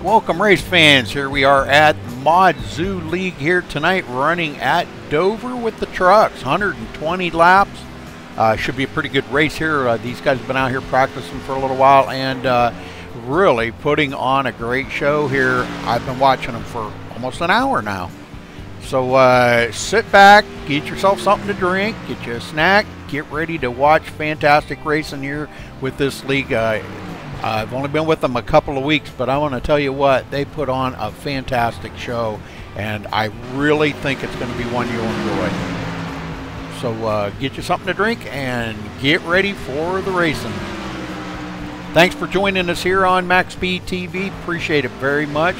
Welcome race fans. Here we are at Mod Zoo League here tonight, running at Dover with the trucks. 120 laps. Should be a pretty good race here. These guys have been out here practicing for a little while and really putting on a great show here. I've been watching them for almost an hour now. So sit back, get yourself something to drink, get you a snack, get ready to watch fantastic racing here with this league. I've only been with them a couple of weeks, but I want to tell you what, they put on a fantastic show, and I really think it's going to be one you'll enjoy. So get you something to drink and get ready for the racing. Thanks for joining us here on MaxSpeedTV. Appreciate it very much.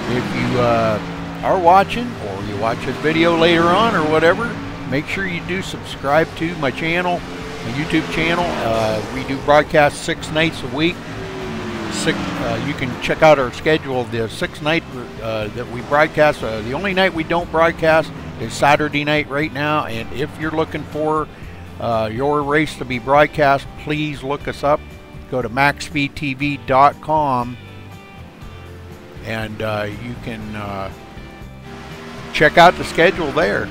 If you are watching, or you watch this video later on or whatever, make sure you do subscribe to my channel, my YouTube channel. We do broadcast 6 nights a week. You can check out our schedule. The 6 nights that we broadcast, the only night we don't broadcast is Saturday night right now. And if you're looking for your race to be broadcast, please look us up. Go to MaxSpeedTV.com and you can check out the schedule there.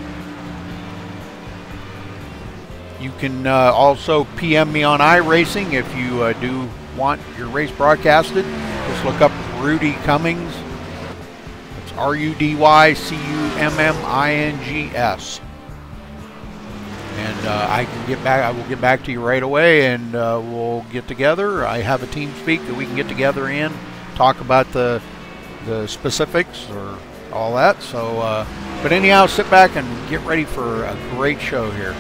You can also PM me on iRacing if you do want your race broadcasted. Just look up Rudy Cummings. It's RUDYCUMMINGS. And I will get back to you right away, and we'll get together. I have a team speak that we can get together in, talk about the specifics or all that. So, but anyhow, sit back and get ready for a great show here.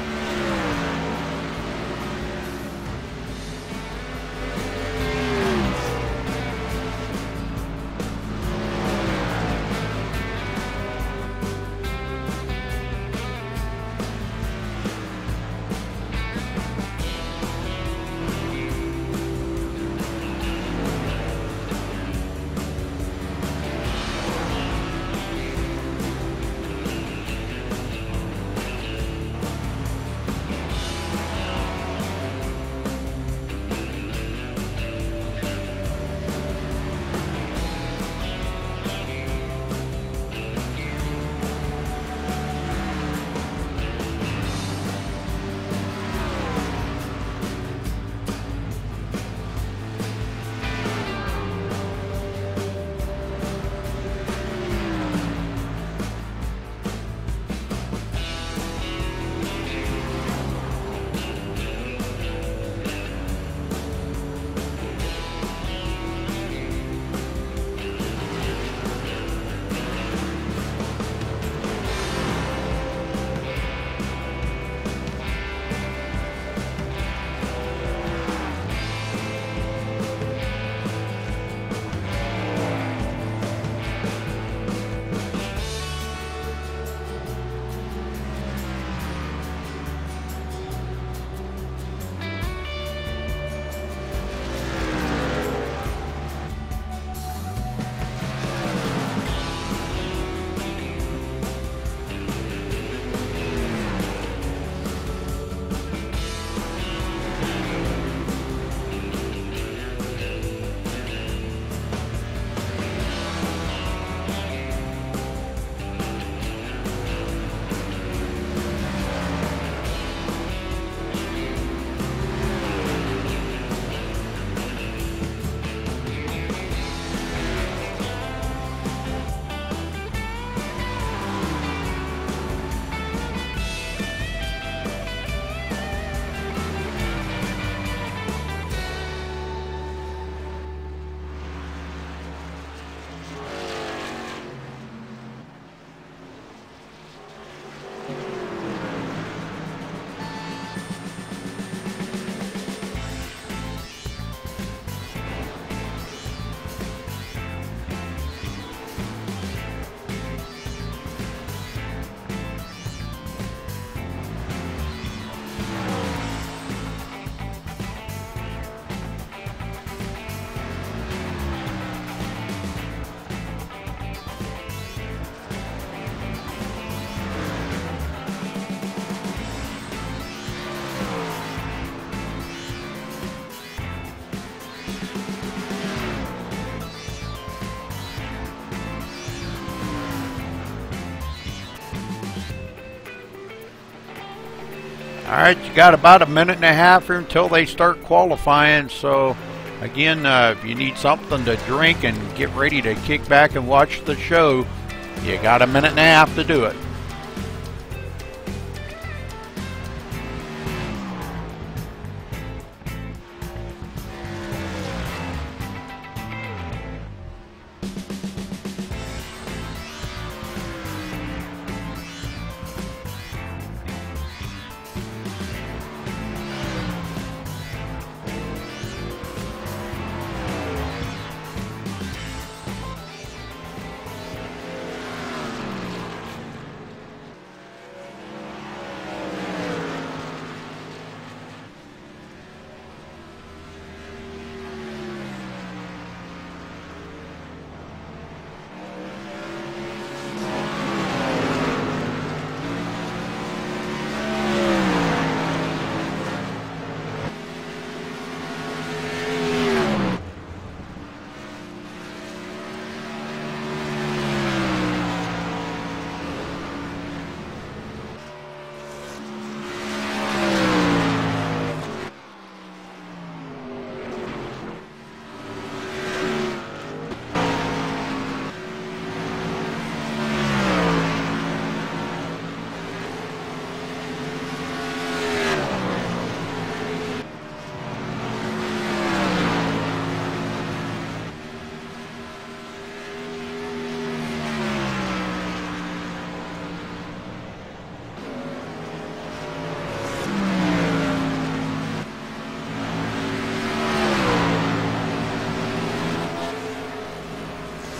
All right, you got about a minute and a half here until they start qualifying. So, again, if you need something to drink and get ready to kick back and watch the show, you got a minute and a half to do it.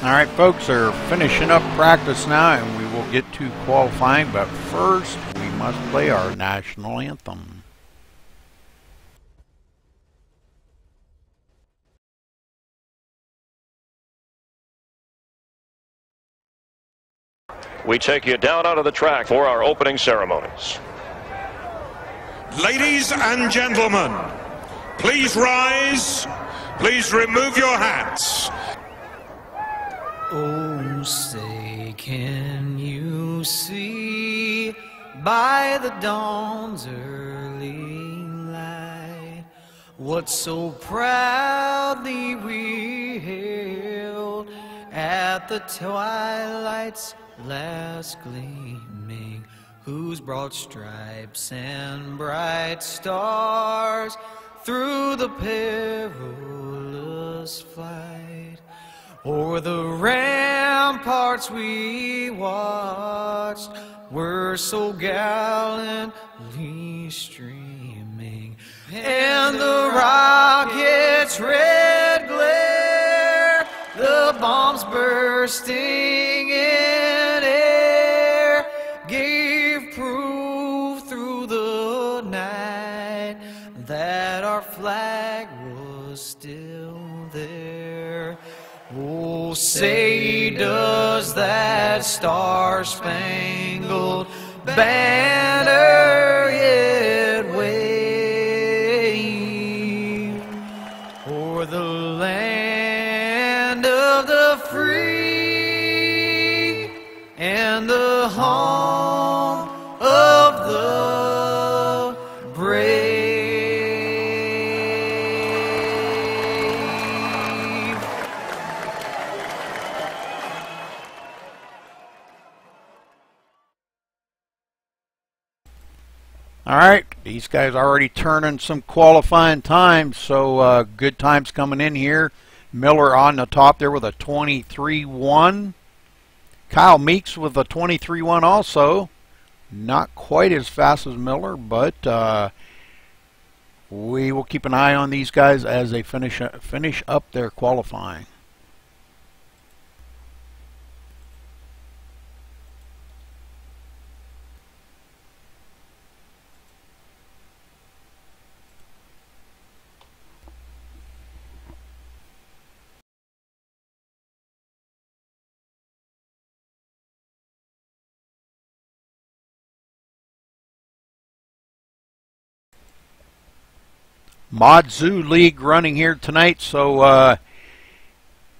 All right, folks, are finishing up practice now, and we will get to qualifying, but first we must play our national anthem. We take you down onto the track for our opening ceremonies. Ladies and gentlemen, please rise. Please remove your hats. Oh, say, can you see by the dawn's early light what so proudly we hailed at the twilight's last gleaming, whose broad stripes and bright stars through the perilous flight o'er the ramparts we watched were so gallantly streaming, and the rocket's red glare, the bombs bursting in air, gave proof through the night that our flag was still there. Oh, say, does that star-spangled banner yet wave o'er the land of the free and the home of the brave? All right, these guys already turning some qualifying times, so good times coming in here. Miller on the top there with a 23.1. Kyle Meeks with a 23.1 also. Not quite as fast as Miller, but we will keep an eye on these guys as they finish up their qualifying. Mod Zoo League running here tonight, so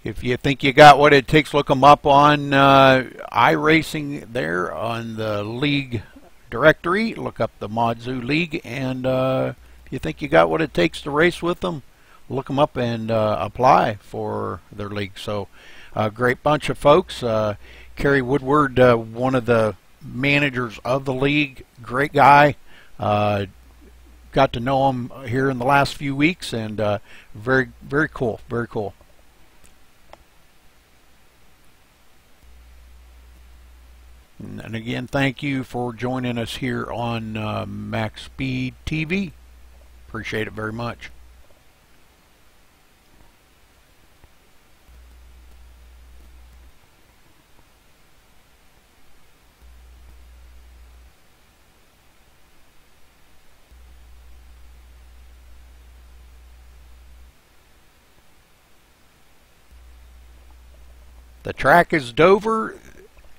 if you think you got what it takes, look them up on iRacing there on the league directory, look up the Mod Zoo League, and if you think you got what it takes to race with them, look them up and apply for their league. So a great bunch of folks. Kerry Woodward, one of the managers of the league, great guy. Got to know him here in the last few weeks, and very, very cool, very cool. And again, thank you for joining us here on MaxSpeedTV. Appreciate it very much. The track is Dover,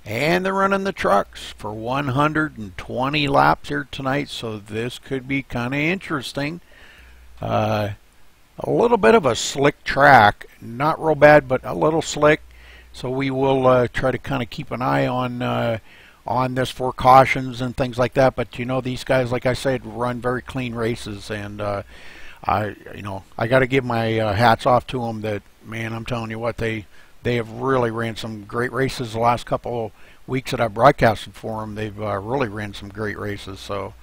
and they're running the trucks for 120 laps here tonight, so this could be kind of interesting. A little bit of a slick track, not real bad, but a little slick. So we will try to kind of keep an eye on this for cautions and things like that. But you know, these guys, like I said, run very clean races, and I got to give my hats off to them. That, man, I'm telling you what, they have really ran some great races the last couple of weeks that I've broadcasted for them. They've really ran some great races, so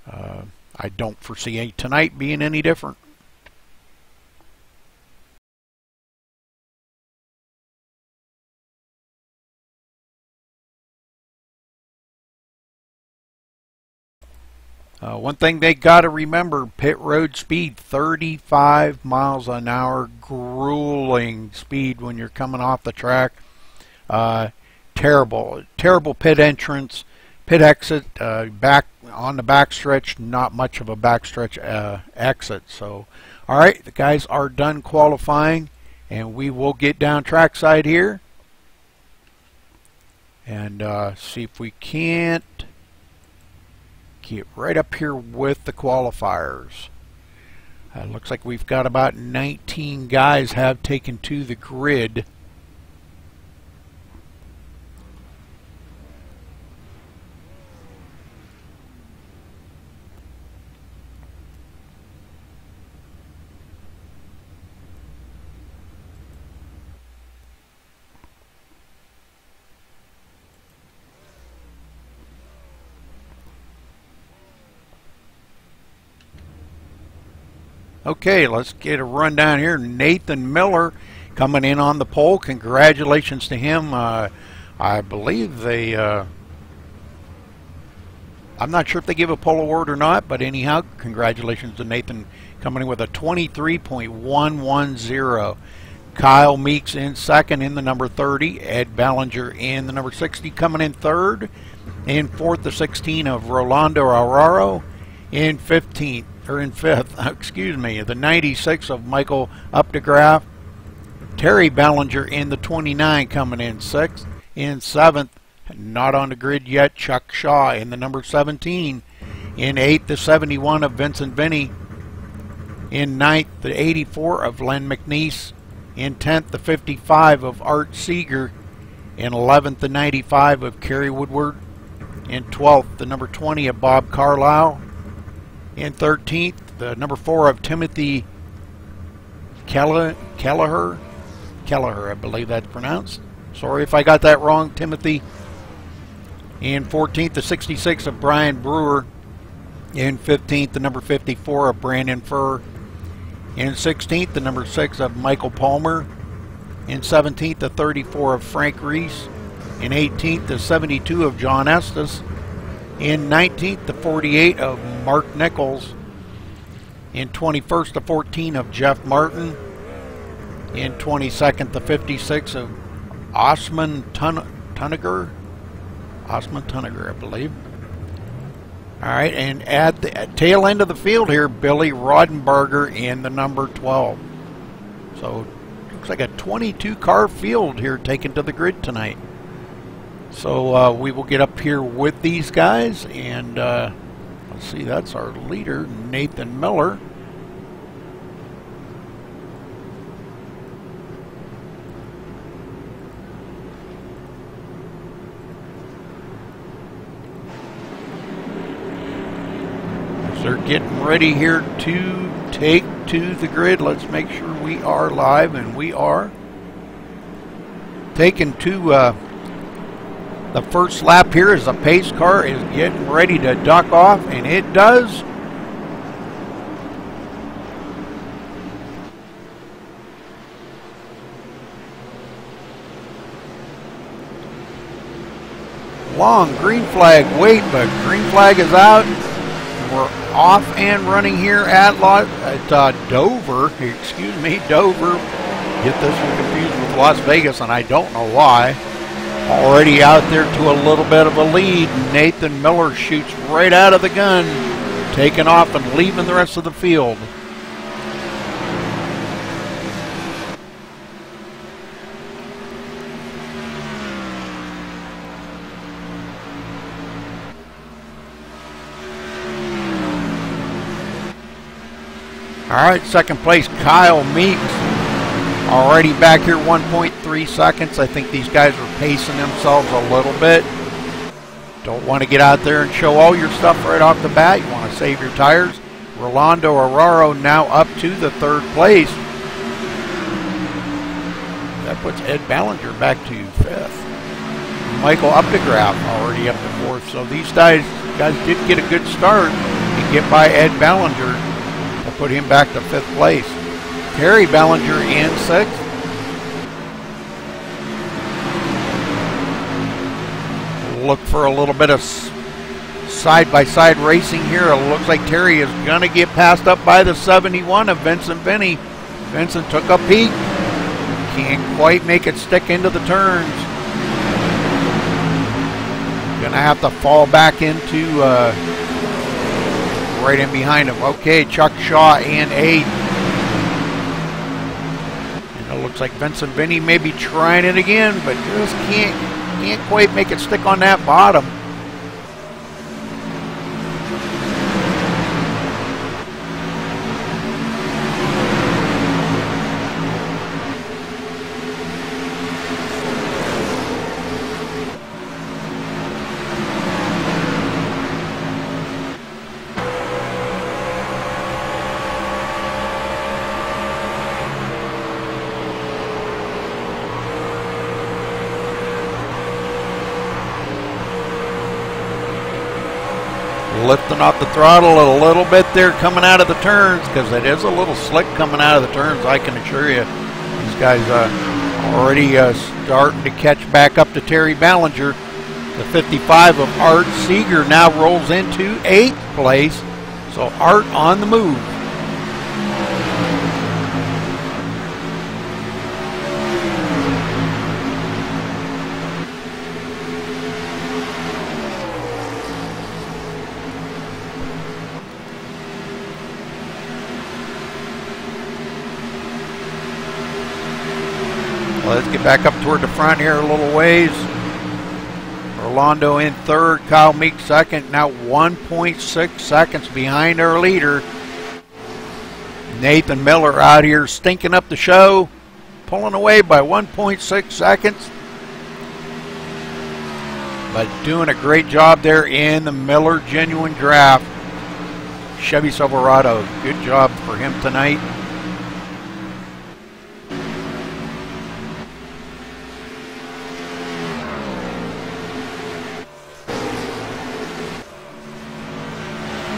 I don't foresee tonight being any different. One thing they got to remember, pit road speed, 35 miles an hour, grueling speed when you're coming off the track. Terrible pit entrance, pit exit, back on the backstretch, not much of a backstretch exit. So, all right, the guys are done qualifying, and we will get down trackside here and see if we can't get right up here with the qualifiers. Looks like we've got about 19 guys have taken to the grid. Okay, let's get a rundown here. Nathan Miller coming in on the pole. Congratulations to him. I believe they, I'm not sure if they give a pole award or not, but anyhow, congratulations to Nathan coming in with a 23.110. Kyle Meeks in second in the number 30. Ed Ballinger in the number 60 coming in third. In fourth, the 16 of Rolando Araro. In 15th. Or in fifth, excuse me, the 96 of Michael Updegraff. Terry Ballinger in the 29 coming in sixth. In seventh, not on the grid yet, Chuck Shaw in the number 17. In eighth, the 71 of Vincent Vinny. In ninth, the 84 of Len McNeese. In 10th, the 55 of Art Seeger. In 11th, the 95 of Kerry Woodward. In 12th, the number 20 of Bob Carlisle. In 13th, the number 4 of Timothy Kelleher, I believe that's pronounced. Sorry if I got that wrong, Timothy. In 14th, the 66 of Brian Brewer. In 15th, the number 54 of Brandon Furr. In 16th, the number 6 of Michael Palmer. In 17th, the 34 of Frank Reese. In 18th, the 72 of John Estes. In 19th, the 48 of Mark Nichols. In 21st, the 14 of Jeff Martin. In 22nd, the 56 of Osman Tuniger. Osman Tuniger, I believe. All right, and at the tail end of the field here, Billy Rodenberger in the number 12. So, looks like a 22-car field here taken to the grid tonight. So we will get up here with these guys, and let's see, that's our leader, Nathan Miller. They're getting ready here to take to the grid. Let's make sure we are live, and we are. Taking to the first lap here as the pace car is getting ready to duck off, and it does. Long green flag, wait, but green flag is out. We're off and running here at Dover. Excuse me, Dover. Get this one confused with Las Vegas, and I don't know why. Already out there to a little bit of a lead. Nathan Miller shoots right out of the gun, taking off and leaving the rest of the field. All right, second place, Kyle Meeks. Already back here, 1.3 seconds. I think these guys are pacing themselves a little bit. Don't want to get out there and show all your stuff right off the bat. You want to save your tires. Rolando Arraro now up to the third place. That puts Ed Ballinger back to fifth. Michael Updegraff already up to fourth. So these guys did get a good start and get by Ed Ballinger. Put him back to fifth place. Terry Ballinger in sixth. Look for a little bit of side-by-side racing here. It looks like Terry is going to get passed up by the 71 of Vincent Vinny. Vincent took a peek. Can't quite make it stick into the turns. Going to have to fall back into right in behind him. Okay, Chuck Shaw and 8. And it looks like Vincent Vinny may be trying it again, but just can't quite make it stick on that bottom. Lifting off the throttle a little bit there coming out of the turns, because it is a little slick coming out of the turns, I can assure you. These guys already starting to catch back up to Terry Ballinger. The 55 of Art Seeger now rolls into 8th place. So Art on the move. Let's get back up toward the front here a little ways. Orlando in third, Kyle Meek second, now 1.6 seconds behind our leader. Nathan Miller out here stinking up the show, pulling away by 1.6 seconds. But doing a great job there in the Miller Genuine Draft. Chevy Silverado, good job for him tonight.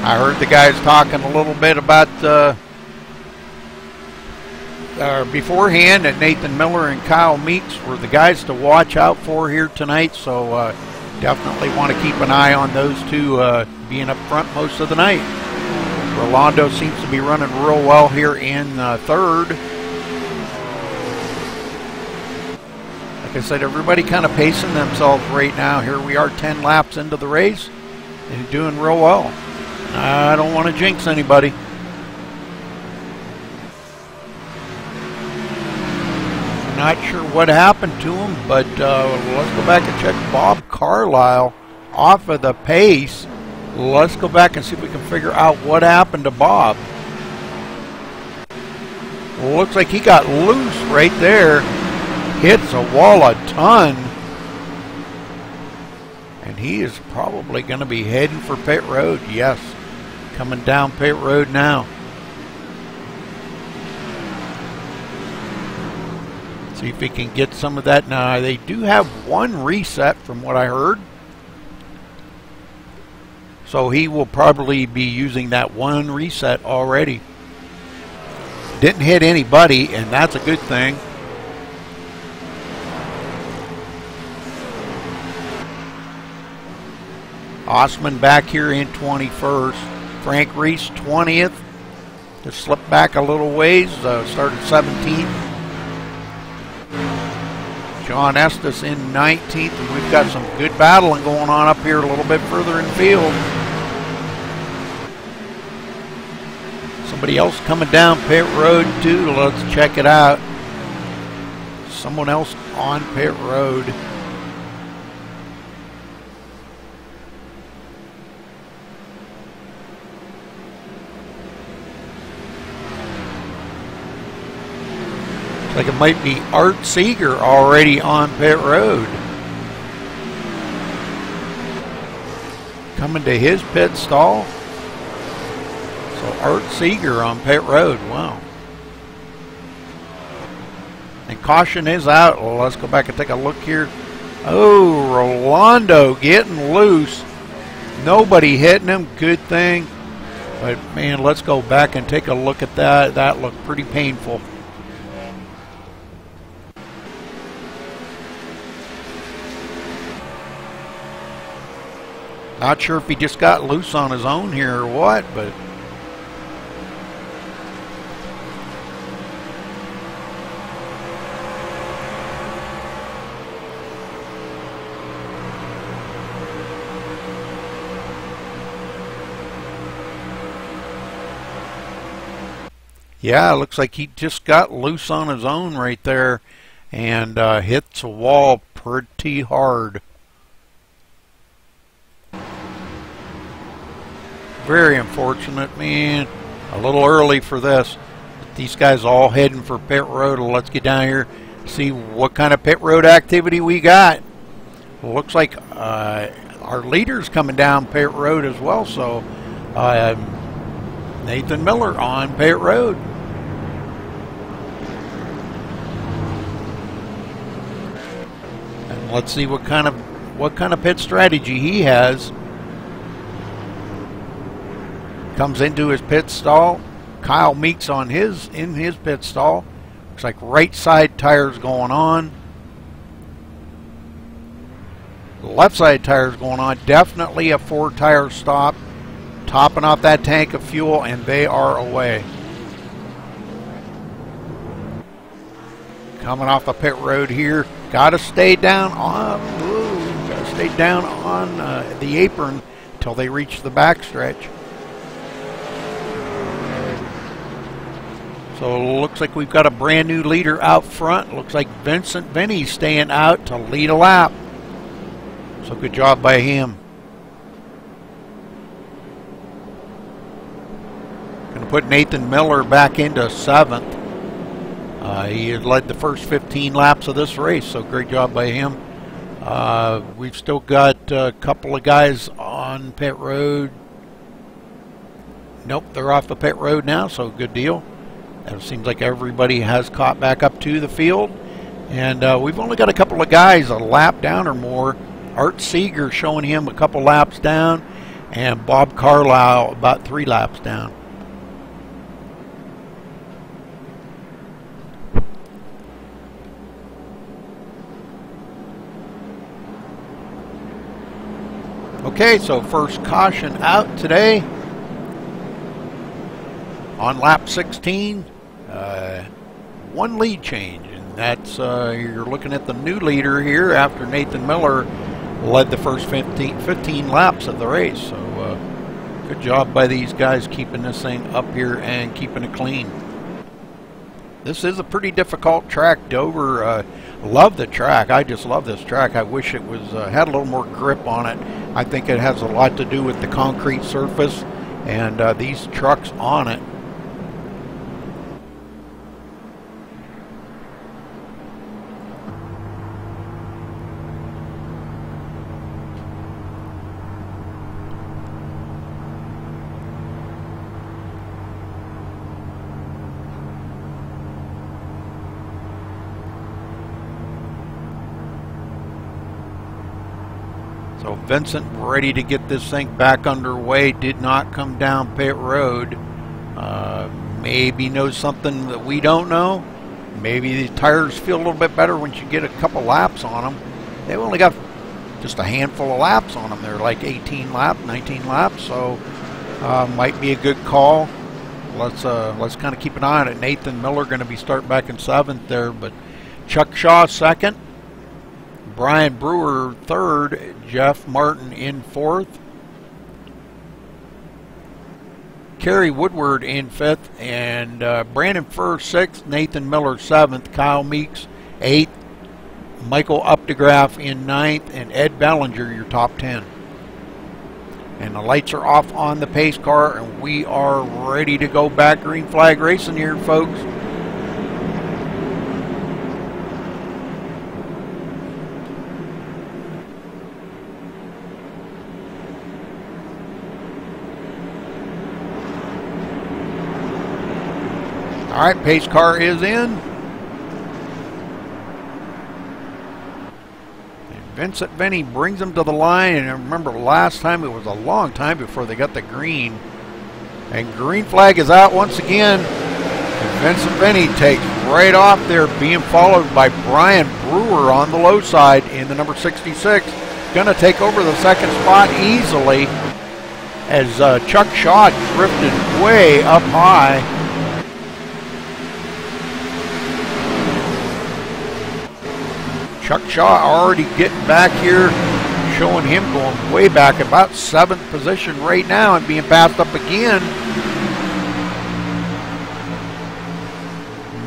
I heard the guys talking a little bit about beforehand that Nathan Miller and Kyle Meeks were the guys to watch out for here tonight, so definitely want to keep an eye on those two being up front most of the night. Rolando seems to be running real well here in third. Like I said, everybody kind of pacing themselves right now. Here we are 10 laps into the race and doing real well. I don't want to jinx anybody. Not sure what happened to him, but let's go back and check Bob Carlisle off of the pace. Let's go back and see if we can figure out what happened to Bob. Looks like he got loose right there. Hits a wall a ton. And he is probably going to be heading for pit road. Yes. Coming down pit road now. See if he can get some of that. Now, they do have one reset from what I heard. So he will probably be using that one reset already. Didn't hit anybody, and that's a good thing. Osman back here in 21st. Frank Reese 20th. Just slipped back a little ways. Started 17th. John Estes in 19th. And we've got some good battling going on up here a little bit further in field. Somebody else coming down pit road too. Let's check it out. Someone else on pit road. Looks like it might be Art Seeger already on pit road. Coming to his pit stall. So Art Seeger on pit road. Wow. And caution is out. Well, let's go back and take a look here. Oh, Rolando getting loose. Nobody hitting him. Good thing. But man, let's go back and take a look at that. That looked pretty painful. Not sure if he just got loose on his own here or what, but yeah, it looks like he just got loose on his own right there and hits a wall pretty hard. Very unfortunate, man. A little early for this. These guys all heading for pit road. Let's get down here, see what kind of pit road activity we got. Looks like our leader's coming down pit road as well. So Nathan Miller on pit road. And let's see what kind of pit strategy he has. Comes into his pit stall. Kyle Meeks in his pit stall. Looks like right side tires going on. Left side tires going on. Definitely a 4-tire stop. Topping off that tank of fuel, and they are away. Coming off the pit road here. Got to stay down on. Got to stay down on the apron until they reach the backstretch. So it looks like we've got a brand new leader out front. Looks like Vincent Vinny staying out to lead a lap. So good job by him. Going to put Nathan Miller back into 7th. He had led the first 15 laps of this race, so great job by him. We've still got a couple of guys on pit road. Nope, they're off the pit road now, so good deal. It seems like everybody has caught back up to the field. And we've only got a couple of guys a lap down or more. Art Seeger showing him a couple laps down, and Bob Carlisle about 3 laps down. Okay, so first caution out today. On lap 16, 1 lead change, and that's you're looking at the new leader here after Nathan Miller led the first 15 laps of the race. So good job by these guys keeping this thing up here and keeping it clean. This is a pretty difficult track, Dover. Love the track. I just love this track. I wish it was had a little more grip on it. I think it has a lot to do with the concrete surface and these trucks on it. So Vincent ready to get this thing back underway. Did not come down pit road. Maybe knows something that we don't know. Maybe the tires feel a little bit better once you get a couple laps on them. They've only got just a handful of laps on them. They're like 18 laps, 19 laps, so might be a good call. Let's kind of keep an eye on it. Nathan Miller going to be starting back in 7th there, but Chuck Shaw 2nd, Brian Brewer 3rd, Jeff Martin in 4th, Kerry Woodward in 5th, and Brandon Furr 6th, Nathan Miller 7th, Kyle Meeks 8th, Michael Updegraff in 9th, and Ed Ballinger your top 10. And the lights are off on the pace car, and we are ready to go back green flag racing here, folks. All right, pace car is in. Vincent Venny brings them to the line, and remember last time it was a long time before they got the green. And green flag is out once again. And Vincent Venny takes right off there, being followed by Brian Brewer on the low side in the number 66. Gonna take over the 2nd spot easily as Chuck Shaw drifted way up high. Chuck Shaw already getting back here, showing him going way back, about 7th position right now, and being passed up again.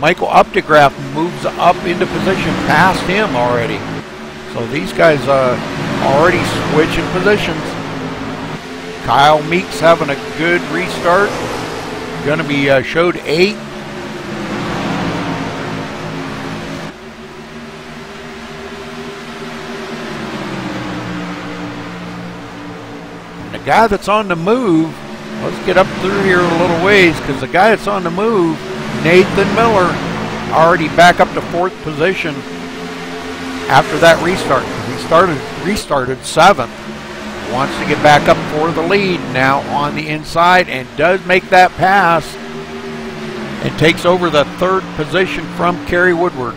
Michael Updegraff moves up into position past him already. So these guys already switching positions. Kyle Meeks having a good restart. Going to be showed 8th. The guy that's on the move, let's get up through here a little ways, because the guy that's on the move, Nathan Miller, already back up to 4th position after that restart. He restarted 7th. Wants to get back up for the lead now on the inside, and does make that pass and takes over the 3rd position from Kerry Woodward.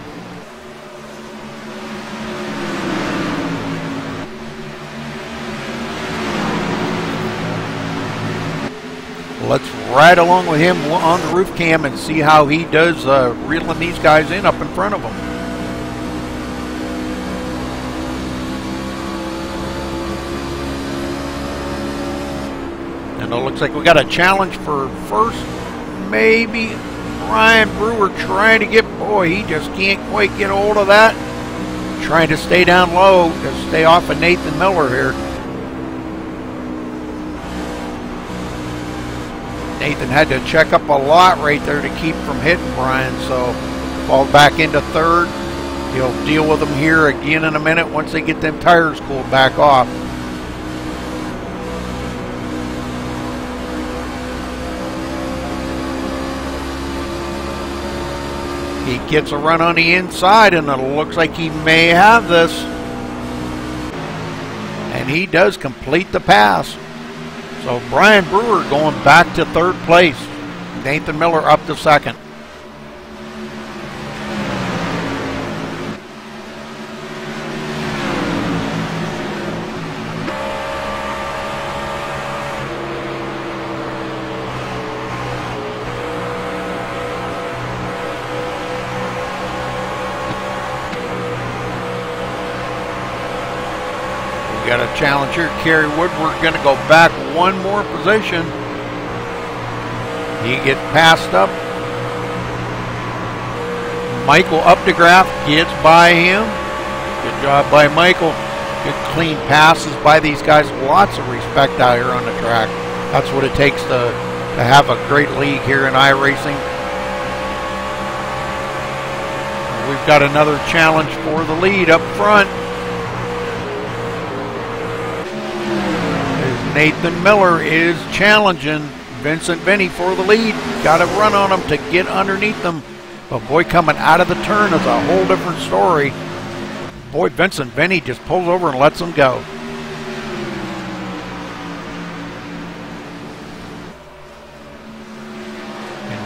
Let's ride along with him on the roof cam and see how he does reeling these guys in up in front of him. And it looks like we got a challenge for first, maybe. Brian Brewer trying to get, boy, he just can't quite get hold of that. Trying to stay down low to stay off of Nathan Miller here. Nathan had to check up a lot right there to keep from hitting Brian, so fall back into 3rd. He'll deal with them here again in a minute once they get them tires cooled back off. He gets a run on the inside, and it looks like he may have this. And he does complete the pass. So Brian Brewer going back to 3rd place. Nathan Miller up to 2nd. Got a challenge here. Kerry Woodward going to go back one more position. He gets passed up. Michael Updegraff gets by him. Good job by Michael. Good clean passes by these guys. Lots of respect out here on the track. That's what it takes to have a great league here in iRacing. We've got another challenge for the lead up front. Nathan Miller is challenging Vincent Venny for the lead. Got to run on him to get underneath them. But boy, coming out of the turn is a whole different story. Boy, Vincent Venny just pulls over and lets him go.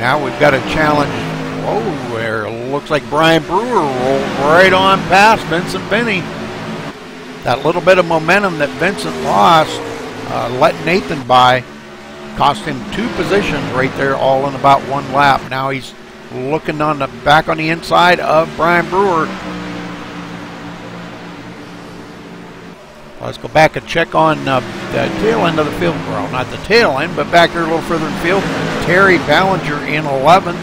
Now we've got a challenge. Oh, there looks like Brian Brewer rolled right on past Vincent Binney. That little bit of momentum that Vincent lost, let Nathan by, cost him 2 positions right there, all in about 1 lap. Now he's looking on the back on the inside of Brian Brewer. Let's go back and check on the tail end of the field. Well, not the tail end, but back there a little further in the field. Terry Ballinger in 11th.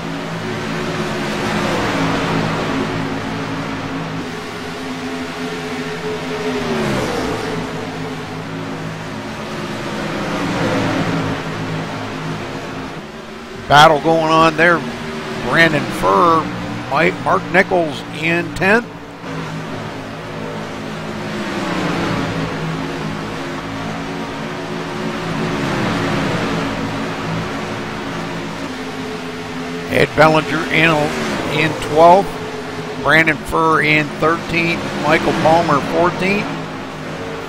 Battle going on there. Brandon Furr, Mark Nichols in 10th. Ed Bellinger in 12th. Brandon Furr in 13th. Michael Palmer 14th.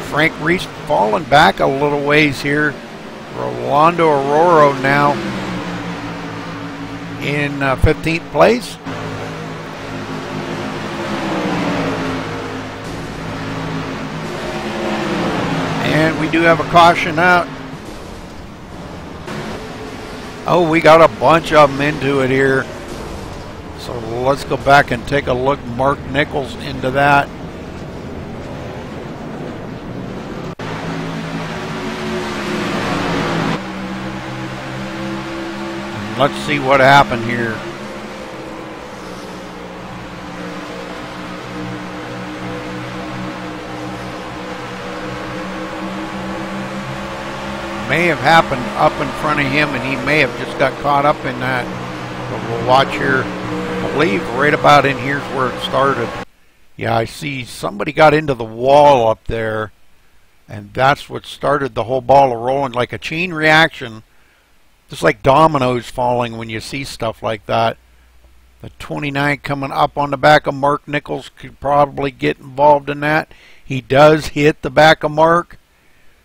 Frank Reese falling back a little ways here. Rolando Aurora now in 15th place. And we do have a caution out. Oh, we got a bunch of them into it here. So let's go back and take a look. Mark Nichols into that. Let's see what happened here. May have happened up in front of him, and he may have just got caught up in that. But we'll watch here. I believe right about in here's where it started. Yeah, I see somebody got into the wall up there, and that's what started the whole ball rolling, like a chain reaction. Just like dominoes falling when you see stuff like that. The 29 coming up on the back of Mark Nichols could probably get involved in that. He does hit the back of Mark.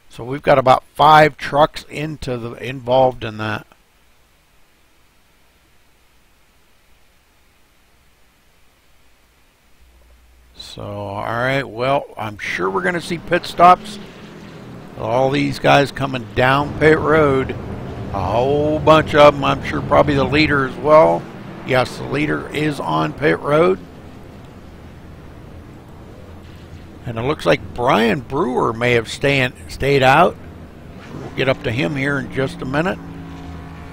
So we've got about 5 trucks involved in that. So, alright, well, I'm sure we're going to see pit stops. All these guys coming down pit road. A whole bunch of them. I'm sure probably the leader as well. Yes, the leader is on pit road. And it looks like Brian Brewer may have stayed out. We'll get up to him here in just a minute.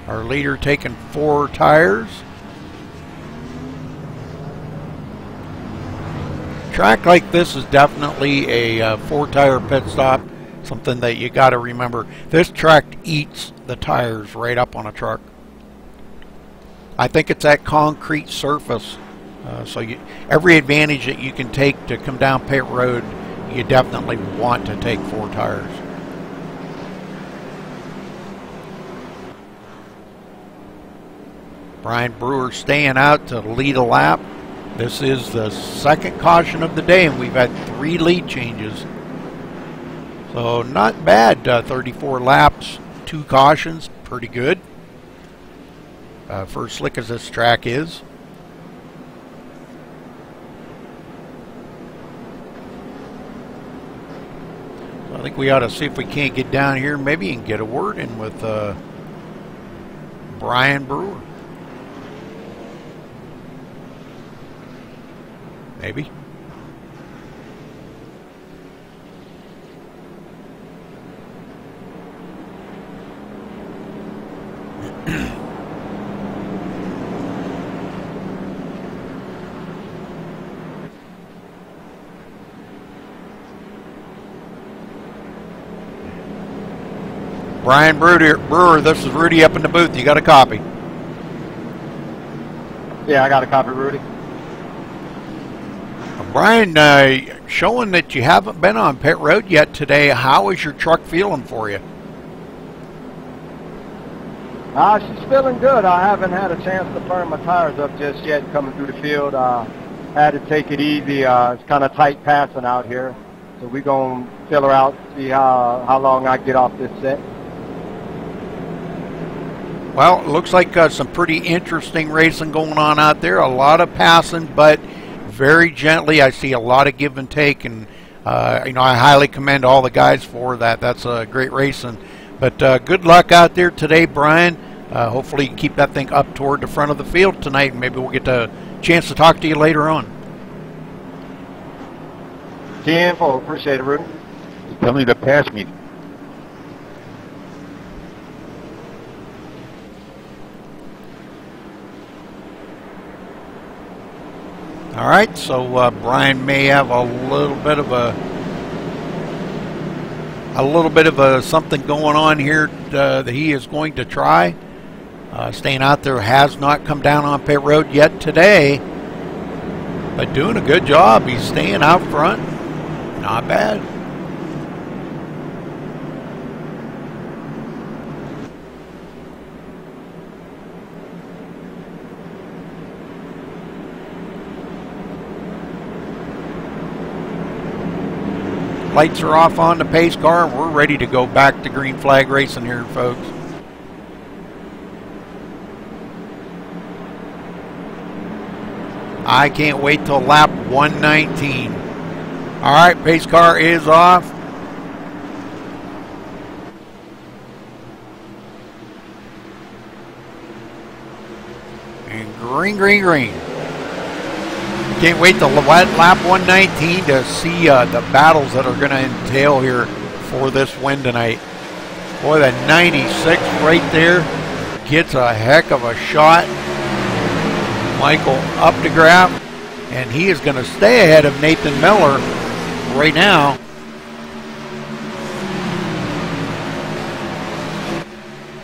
Our leader taking 4 tires. Track like this is definitely a 4-tire pit stop. Something that you got to remember. This track eats the tires right up on a truck. I think it's that concrete surface. So every advantage that you can take to come down pit road, you definitely want to take 4 tires. Brian Brewer staying out to lead a lap. This is the 2nd caution of the day, and we've had 3 lead changes. So not bad, 34 laps, 2 cautions, pretty good. For as slick as this track is. So I think we ought to see if we can't get down here, maybe and get a word in with Brian Brewer. Maybe. Brian Brewer, this is Rudy up in the booth. You got a copy? Yeah, I got a copy, Rudy. Brian, showing that you haven't been on pit road yet today, how is your truck feeling for you? She's feeling good. I haven't had a chance to burn my tires up just yet coming through the field. Had to take it easy. It's kind of tight passing out here. So we're going to fill her out, see how long I get off this set. Well, it looks like some pretty interesting racing going on out there. A lot of passing, but very gently. I see a lot of give and take, and you know, I highly commend all the guys for that. That's great racing. But good luck out there today, Brian. Hopefully you can keep that thing up toward the front of the field tonight, and maybe we'll get a chance to talk to you later on. Info, appreciate it, Rudy. Tell me to pass me. All right, so Brian may have a little bit of something going on here that he is going to try. Staying out there, has not come down on pit road yet today, but doing a good job. He's staying out front. Not bad. Lights are off on the pace car, and we're ready to go back to green flag racing here, folks. I can't wait till lap 119. All right, pace car is off. And green, green, green. Can't wait till lap 119 to see the battles that are going to entail here for this win tonight. Boy, that 96 right there gets a heck of a shot. Michael Updegraff, and he is going to stay ahead of Nathan Miller right now.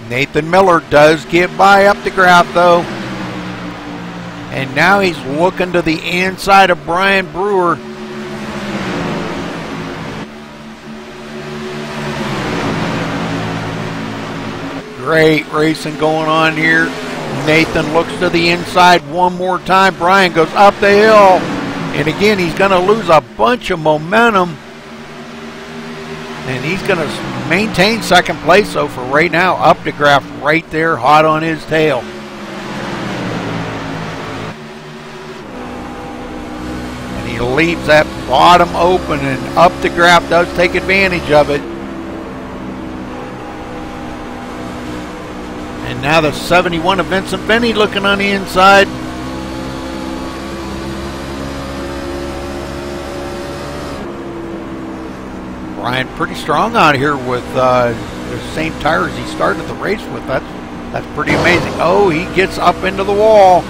Nathan Miller does get by Updegraff though. And now he's looking to the inside of Brian Brewer. Great racing going on here. Nathan looks to the inside one more time. Brian goes up the hill. And again, he's going to lose a bunch of momentum. And he's going to maintain second place, though, for right now. Updegraff right there, hot on his tail. And he leaves that bottom open, and Updegraff does take advantage of it. And now the 71 of Vincent Benny looking on the inside. Brian pretty strong out here with the same tires he started the race with. That's pretty amazing. Oh, he gets up into the wall.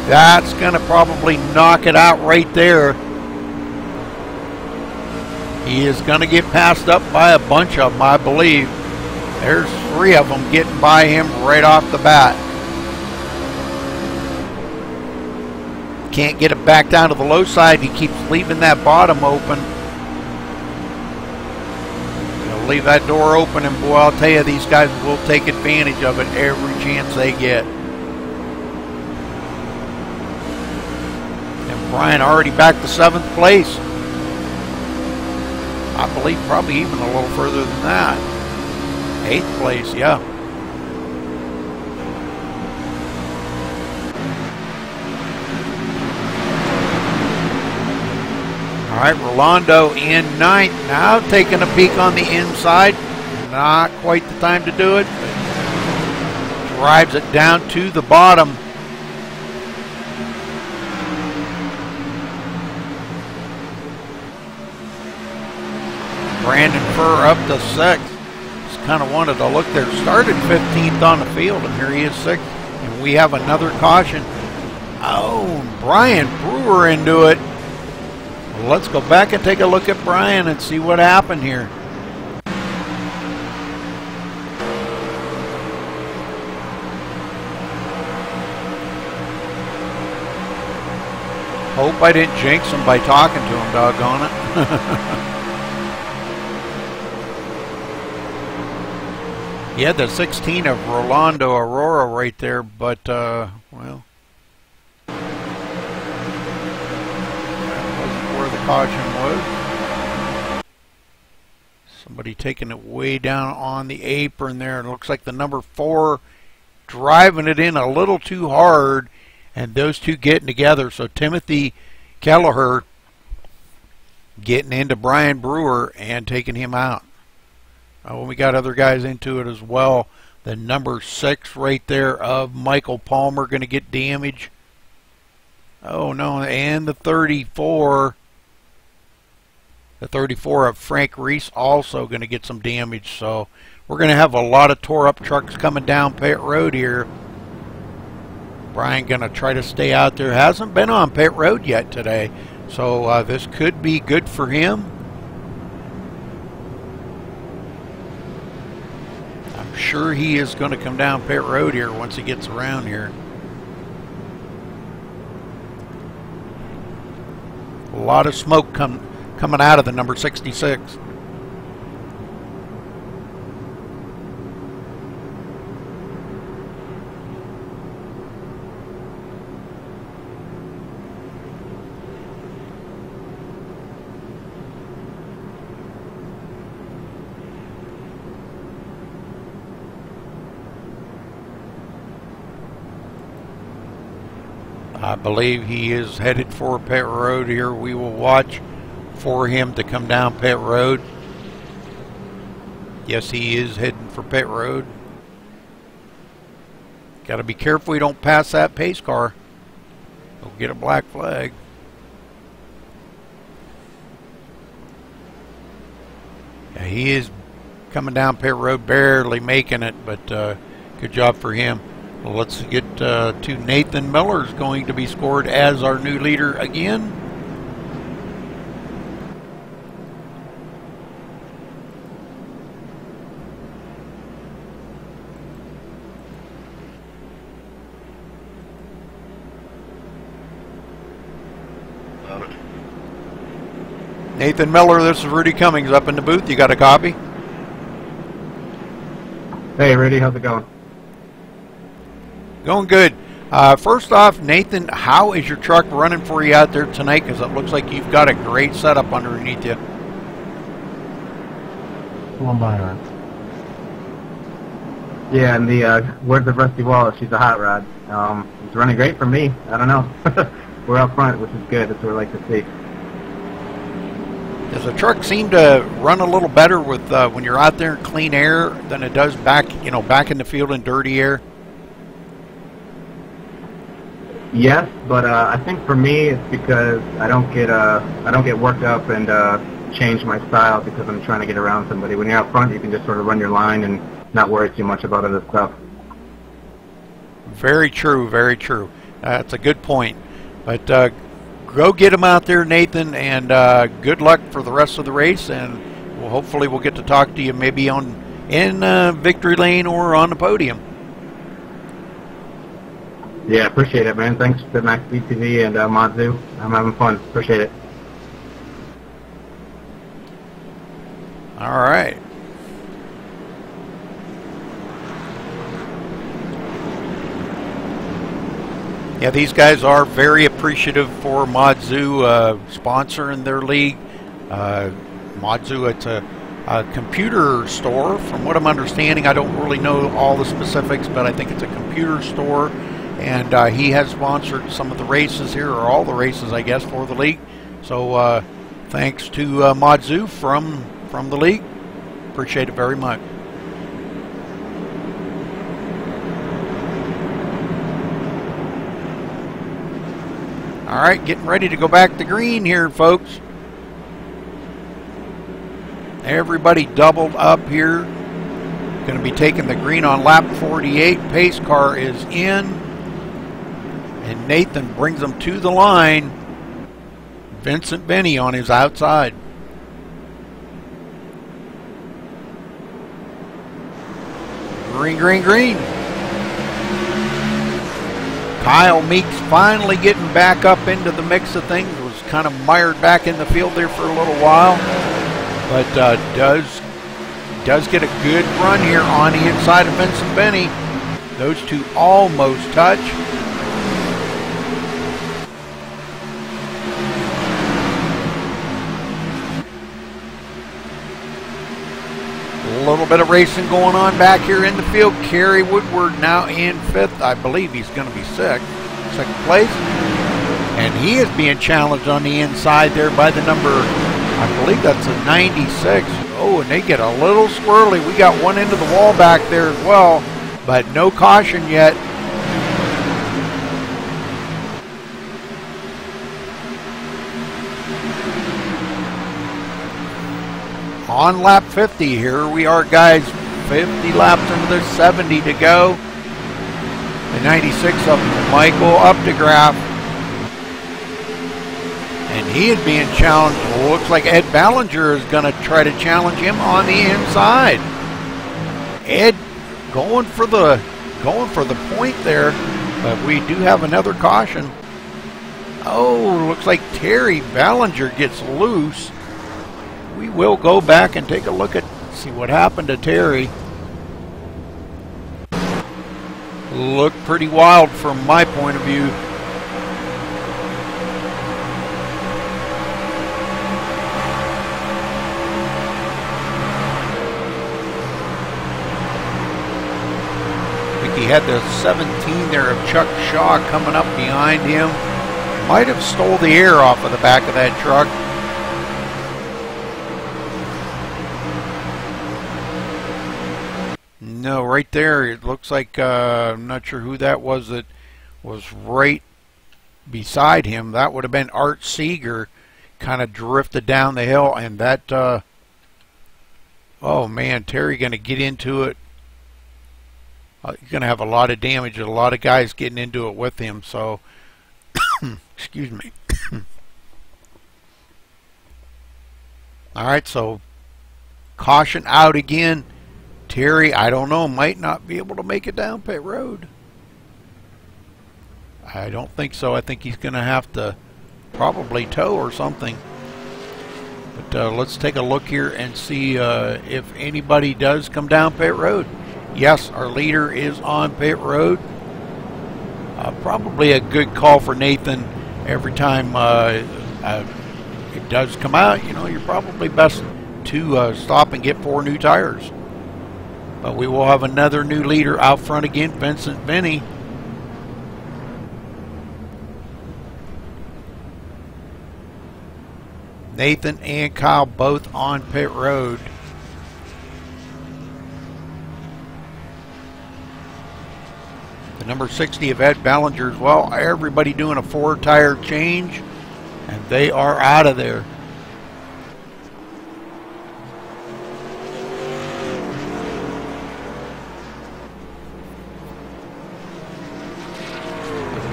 That's going to probably knock it out right there. He is going to get passed up by a bunch of them, I believe. There's three of them getting by him right off the bat. Can't get it back down to the low side. He keeps leaving that bottom open. He'll leave that door open, and boy, I'll tell you, these guys will take advantage of it every chance they get. And Brian already back to 7th place. I believe probably even a little further than that. 8th place, yeah. All right, Rolando in 9th. Now taking a peek on the inside. Not quite the time to do it. Drives it down to the bottom. Brandon Furr up to 6th. Kind of wanted to look there. Started 15th on the field, and here he is 6th. And we have another caution. Oh, Brian Brewer into it. Well, let's go back and take a look at Brian and see what happened here. Hope I didn't jinx him by talking to him, doggone it. He had the 16 of Rolando Aurora right there, but, well, that wasn't where the caution was. Somebody taking it way down on the apron there. It looks like the number 4 driving it in a little too hard, and those two getting together. So Timothy Kelleher getting into Brian Brewer and taking him out. We got other guys into it as well. The number 6 right there of Michael Palmer going to get damage. Oh no, and the 34. The 34 of Frank Reese also going to get some damage. So we're going to have a lot of tore up trucks coming down pit road here. Brian going to try to stay out there. Hasn't been on pit road yet today. So this could be good for him. I'm sure he is going to come down pit road here once he gets around here. A lot of smoke coming out of the number 66. I believe he is headed for pit road here. We will watch for him to come down pit road. Yes, he is heading for pit road. Got to be careful we don't pass that pace car. We'll get a black flag. Yeah, he is coming down pit road, barely making it, but good job for him. Well, let's get to Nathan Miller's going to be scored as our new leader again. Nathan Miller, this is Rudy Cummings up in the booth. You got a copy? Hey, Rudy, how's it going? Going good. First off, Nathan, how is your truck running for you out there tonight? Because it looks like you've got a great setup underneath you. One by her. Yeah, and the words of Rusty Wallace, she's a hot rod. It's running great for me. I don't know. We're up front, which is good. That's what I like to see. Does the truck seem to run a little better with when you're out there in clean air than it does back in the field in dirty air? Yes, but I think for me it's because I don't get worked up and change my style because I'm trying to get around somebody. When you're out front, you can just sort of run your line and not worry too much about other stuff. Very true, very true. That's a good point. But go get him out there, Nathan, and good luck for the rest of the race. And hopefully we'll get to talk to you maybe in victory lane or on the podium. Yeah, appreciate it, man. Thanks to MaxSpeedTV and Mod-Zoo. I'm having fun. Appreciate it. All right. Yeah, these guys are very appreciative for Mod-Zoo sponsoring their league. Mod-Zoo, it's a computer store. From what I'm understanding, I don't really know all the specifics, but I think it's a computer store. And he has sponsored some of the races here, or all the races, I guess, for the league. So thanks to Mod-Zoo from the league. Appreciate it very much. All right, getting ready to go back to green here, folks. Everybody doubled up here. Going to be taking the green on lap 48. Pace car is in. And Nathan brings them to the line. Vincent Benny on his outside. Green, green, green. Kyle Meeks finally getting back up into the mix of things. Was kind of mired back in the field there for a little while. But does get a good run here on the inside of Vincent Benny. Those two almost touch. A little bit of racing going on back here in the field. Kerry Woodward now in 5th. I believe he's going to be second place. And he is being challenged on the inside there by the number, I believe that's a 96. Oh, and they get a little squirrely. We got one into the wall back there as well, but no caution yet. On lap 50, here we are, guys. 50 laps into the 70 to go. The 96 of Michael Updegraff. And he is being challenged. Looks like Ed Ballinger is going to try to challenge him on the inside. Ed going for the point there, but we do have another caution. Oh, looks like Terry Ballinger gets loose. We will go back and take a look at, see what happened to Terry. Looked pretty wild from my point of view. I think he had the 17 there of Chuck Shaw coming up behind him. Might have stole the air off of the back of that truck. No, right there, it looks like, I'm not sure who that was that was right beside him. That would have been Art Seeger, kind of drifted down the hill, and that, oh man, Terry going to get into it. He's going to have a lot of damage, and a lot of guys getting into it with him, so, excuse me. Alright, so, caution out again. Terry, I don't know, might not be able to make it down pit road. I don't think so. I think he's going to have to probably tow or something. But let's take a look here and see if anybody does come down pit road. Yes, our leader is on pit road. Probably a good call for Nathan. Every time it does come out, you know, you're probably best to stop and get 4 new tires. But we will have another new leader out front again, Vincent Vinny. Nathan and Kyle both on pit road. The number 60 of Ed Ballinger as well. Everybody doing a 4-tire change, and they are out of there.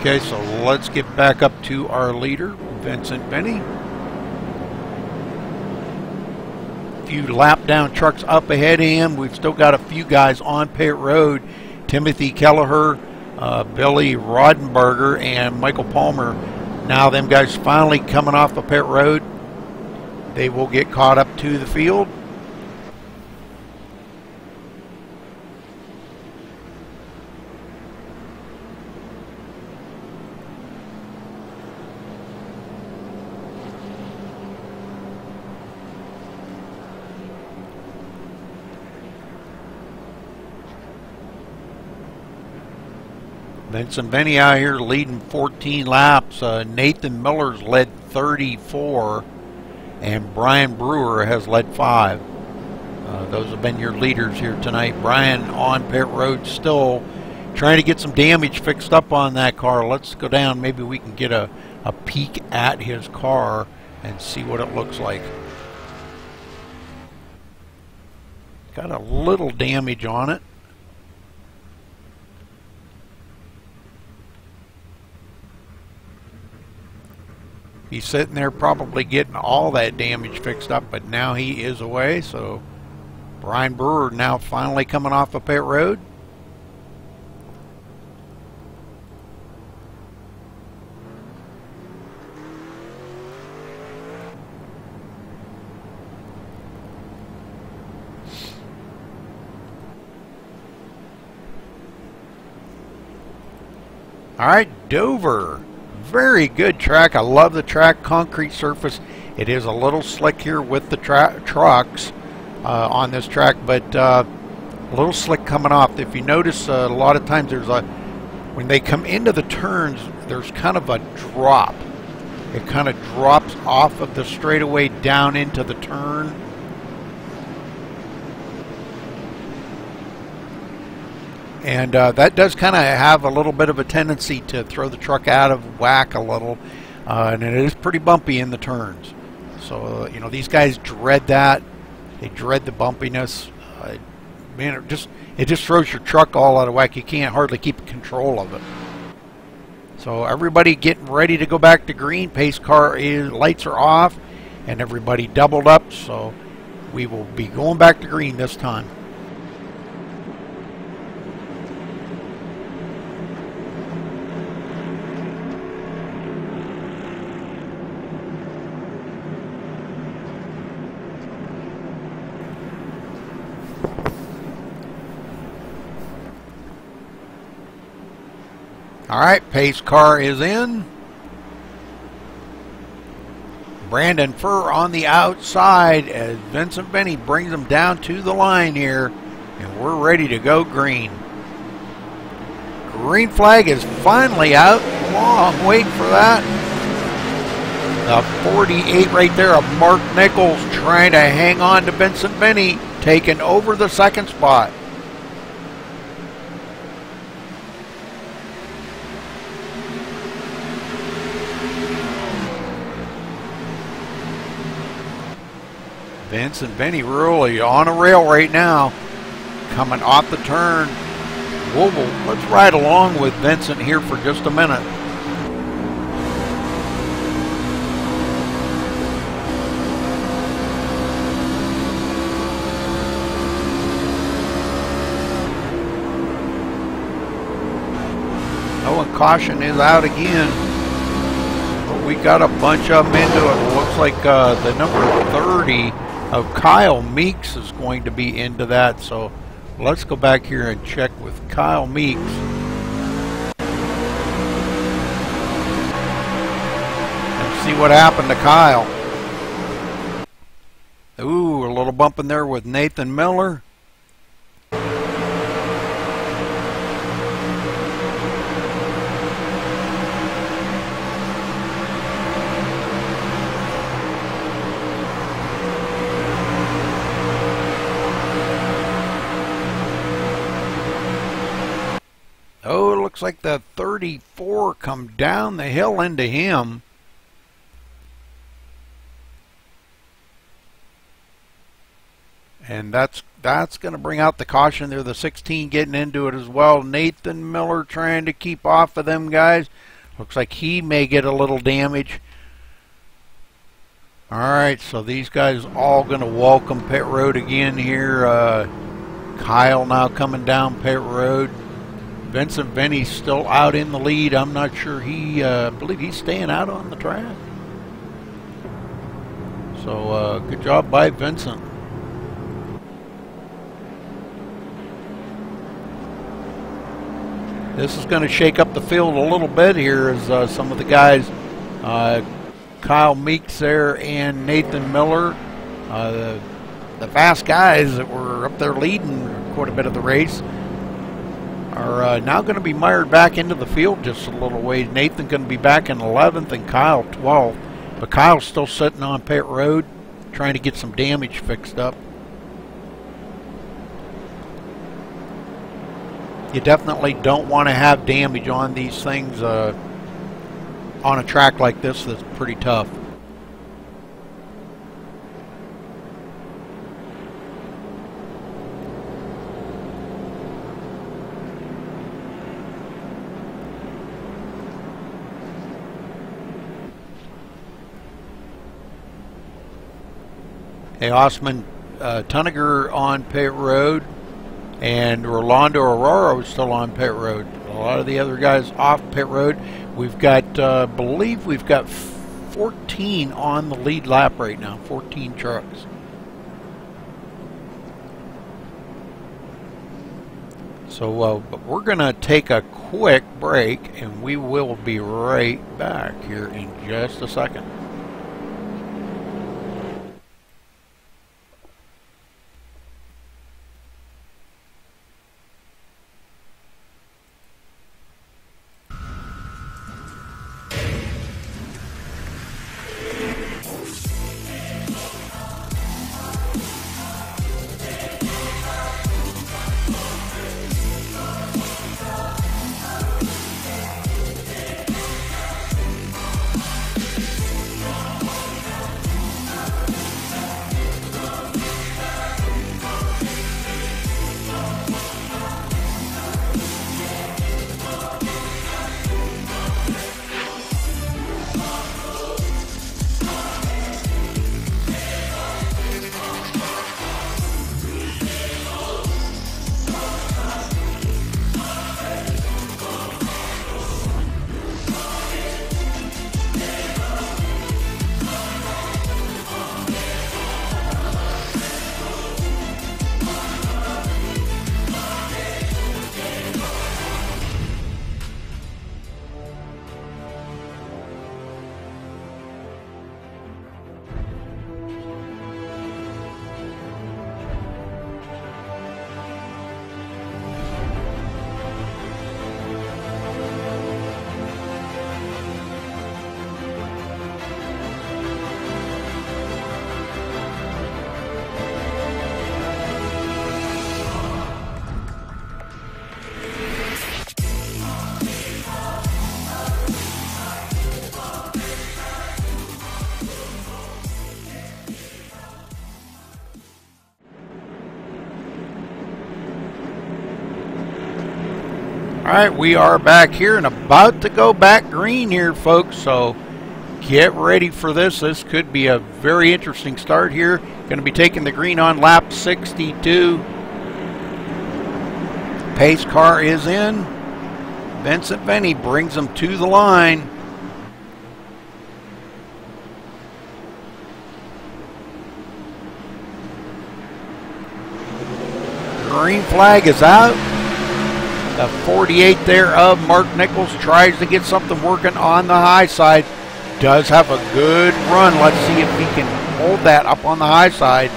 Okay, so let's get back up to our leader, Vincent Vinny. A few lap down trucks up ahead of him. We've still got a few guys on pit road. Timothy Kelleher, Billy Rodenberger, and Michael Palmer. Now them guys finally coming off the pit road. They will get caught up to the field. Vincent Vinny out here leading 14 laps. Nathan Miller's led 34, and Brian Brewer has led 5. Those have been your leaders here tonight. Brian on pit road still trying to get some damage fixed up on that car. Let's go down. Maybe we can get a peek at his car and see what it looks like. Got a little damage on it. He's sitting there probably getting all that damage fixed up, but now he is away. So Brian Brewer now finally coming off of pit road. All right, Dover. Very good track. I love the track. Concrete surface. It is a little slick here with the trucks. on this track, but a little slick coming off. If you notice, a lot of times when they come into the turns, there's kind of a drop. It kind of drops off of the straightaway down into the turn. And that does kind of have a little bit of a tendency to throw the truck out of whack a little. And it is pretty bumpy in the turns. So, you know, these guys dread that. They dread the bumpiness. Man, it just throws your truck all out of whack. You can't hardly keep control of it. So everybody getting ready to go back to green. Pace car lights are off, and everybody doubled up. So we will be going back to green this time. All right, pace car is in. Brandon Furr on the outside as Vincent Benny brings him down to the line here, and we're ready to go green. Green flag is finally out. Long wait for that. The 48 right there of Mark Nichols trying to hang on to Vincent Benny, taking over the second spot. Vincent Benny really on a rail right now, coming off the turn. Let's ride along with Vincent here for just a minute. Oh, and caution is out again. But we got a bunch of them into it. It looks like the number 30 of Kyle Meeks is going to be into that, so let's go back here and check with Kyle Meeks. And see what happened to Kyle. Ooh, a little bump in there with Nathan Miller. Oh, it looks like the 34 come down the hill into him. And that's going to bring out the caution there. The 16 getting into it as well. Nathan Miller trying to keep off of them guys. Looks like he may get a little damage. All right, so these guys all going to welcome pit road again here. Kyle now coming down pit road. Vincent Benny's still out in the lead. I'm not sure I believe he's staying out on the track. So good job by Vincent. This is going to shake up the field a little bit here as some of the guys, Kyle Meeks there and Nathan Miller, the fast guys that were up there leading quite a bit of the race, are now going to be mired back into the field just a little ways. Nathan going to be back in 11th and Kyle 12th. But Kyle's still sitting on pit road trying to get some damage fixed up. You definitely don't want to have damage on these things on a track like this that's pretty tough. Hey, Osman Tuniger on pit road, and Rolando Aurora is still on pit road. A lot of the other guys off pit road. We've got, I believe we've got 14 on the lead lap right now, 14 trucks. So but we're going to take a quick break, and we will be right back here in just a second. All right, we are back here and about to go back green here, folks. So get ready for this. This could be a very interesting start here. Going to be taking the green on lap 62. Pace car is in. Vincent Vinny brings them to the line. Green flag is out. The 48 there of Mark Nichols tries to get something working on the high side. Does have a good run. Let's see if he can hold that up on the high side.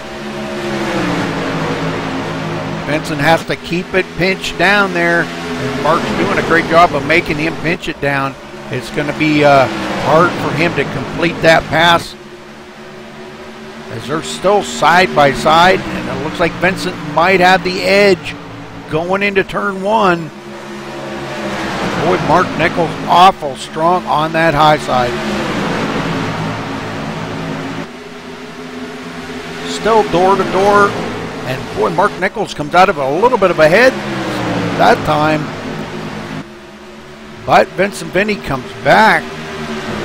Vincent has to keep it pinched down there. And Mark's doing a great job of making him pinch it down. It's going to be hard for him to complete that pass, as they're still side by side, and it looks like Vincent might have the edge going into turn one. Boy, Mark Nichols awful strong on that high side. Still door to door, and boy, Mark Nichols comes out of a little bit of a head that time. But Vincent Vinny comes back.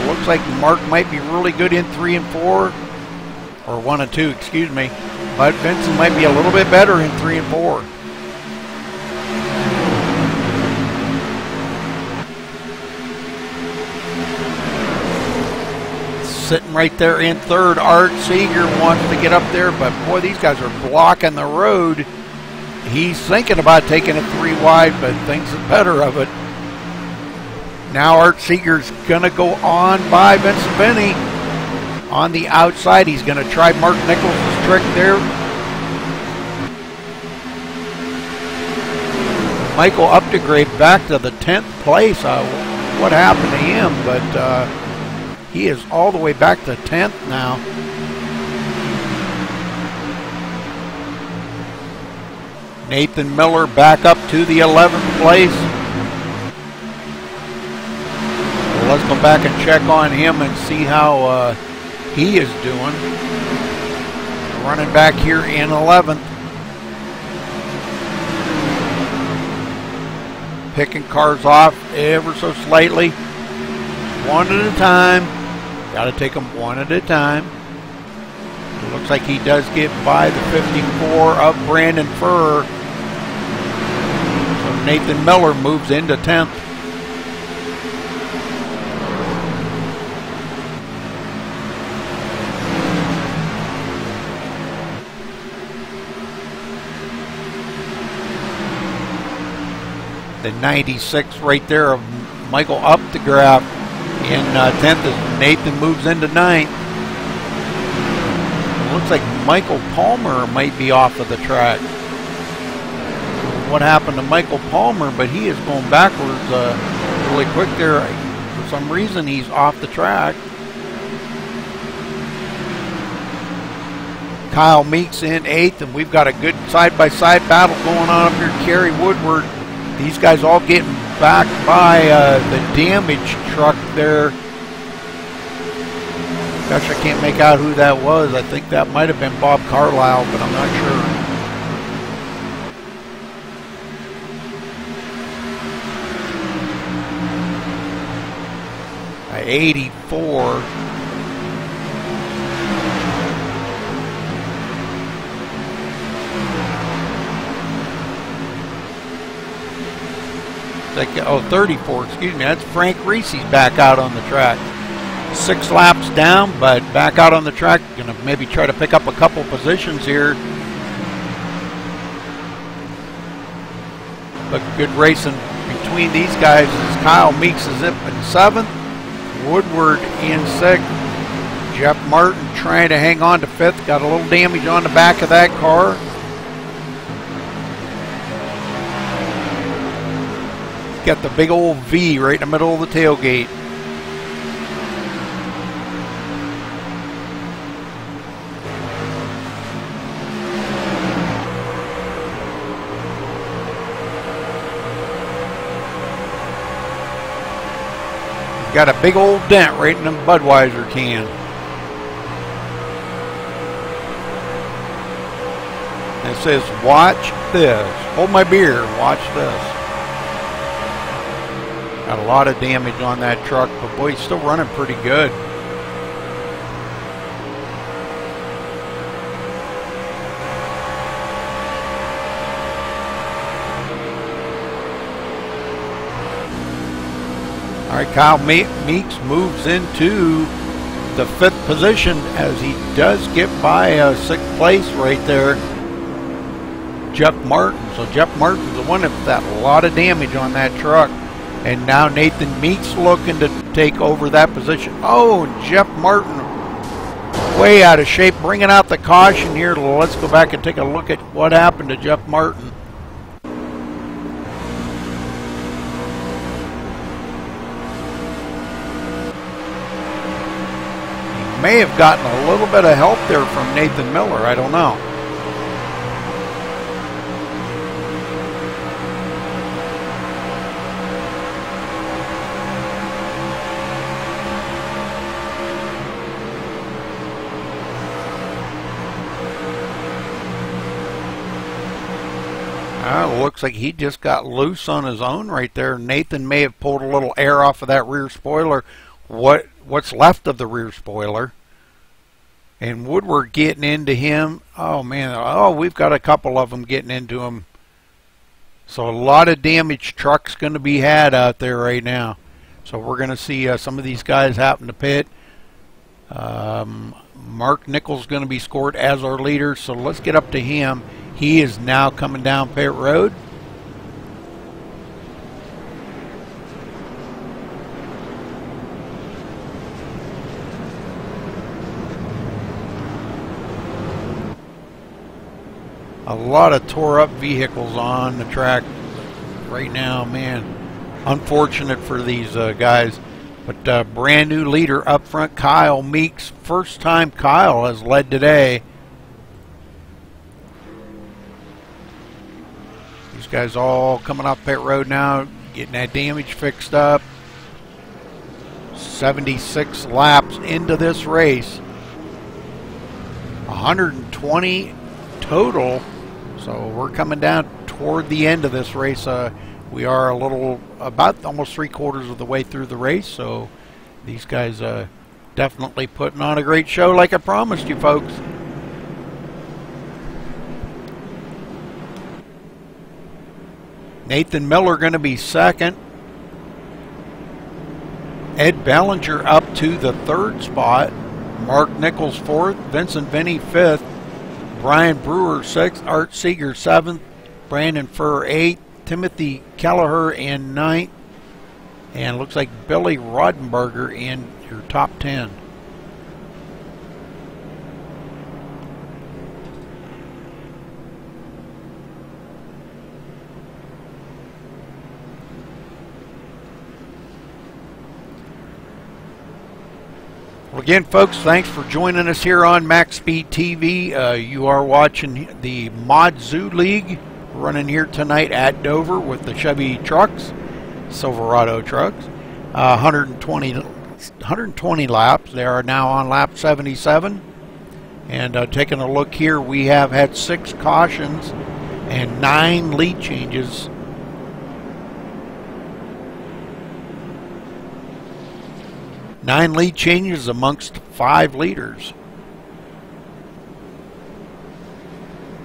Looks like Mark might be really good in 3 and 4. Or 1 and 2, excuse me. But Vincent might be a little bit better in 3 and 4. Sitting right there in third, Art Seeger wants to get up there, but boy, these guys are blocking the road. He's thinking about taking it 3 wide, but thinks better of it. Now Art Seeger's gonna go on by Vincent Vinny. On the outside, he's going to try Mark Nichols' trick there. Michael Updegrade back to the 10th place. What happened to him? But he is all the way back to 10th now. Nathan Miller back up to the 11th place. Well, let's go back and check on him and see how he is doing. Running back here in 11th. Picking cars off ever so slightly. One at a time. Got to take them one at a time. It looks like he does get by the 54 of Brandon Furr. So Nathan Miller moves into 10th. The 96 right there of Michael Updegrade in 10th as Nathan moves into 9th. It looks like Michael Palmer might be off of the track. What happened to Michael Palmer? But he is going backwards really quick there. For some reason, he's off the track. Kyle Meeks in 8th, and we've got a good side-by-side battle going on up here. Kerry Woodward. These guys all getting back by the damaged truck there. Gosh, I can't make out who that was. I think that might have been Bob Carlisle, but I'm not sure. 84. Oh, 34, excuse me. That's Frank Reese's back out on the track. 6 laps down, but back out on the track. Gonna maybe try to pick up a couple positions here. But good racing between these guys as Kyle Meeks is up in 7th. Woodward in 6th. Jeff Martin trying to hang on to 5th. Got a little damage on the back of that car. Got the big old V right in the middle of the tailgate. Got a big old dent right in the Budweiser can. It says, watch this. Hold my beer, watch this. Got a lot of damage on that truck, but boy, he's still running pretty good. All right, Kyle Meeks moves into the 5th position as he does get by 6th place right there. Jeff Martin. So Jeff Martin's the one that's got a lot of damage on that truck. And now Nathan Meeks looking to take over that position. Oh, Jeff Martin way out of shape, bringing out the caution here. Let's go back and take a look at what happened to Jeff Martin. May have gotten a little bit of help there from Nathan Miller. I don't know. Looks like he just got loose on his own right there. Nathan may have pulled a little air off of that rear spoiler. What's left of the rear spoiler. And Woodward getting into him. Oh, man. Oh, we've got a couple of them getting into him. So a lot of damaged trucks going to be had out there right now. So we're going to see some of these guys happen to pit. Mark Nichols going to be scored as our leader. So let's get up to him. He is now coming down pit road. A lot of tore up vehicles on the track right now, man. Unfortunate for these guys. But brand new leader up front, Kyle Meeks. First time Kyle has led today. These guys all coming off pit road now, getting that damage fixed up. 76 laps into this race. 120 total. So we're coming down toward the end of this race. We are about almost 3/4 of the way through the race. So these guys definitely putting on a great show like I promised you folks. Nathan Miller going to be second. Ed Bellinger up to the 3rd spot. Mark Nichols 4th. Vincent Vinny 5th. Brian Brewer 6th. Art Seeger 7th. Brandon Furr 8th. Timothy Kelleher in 9th. And looks like Billy Rodenberger in your top 10. Well, again, folks, thanks for joining us here on MaxSpeedTV. You are watching the Mod Zoo League running here tonight at Dover with the Chevy trucks, Silverado trucks. 120 laps. They are now on lap 77. And taking a look here, we have had 6 cautions and 9 lead changes. Nine lead changes amongst 5 leaders.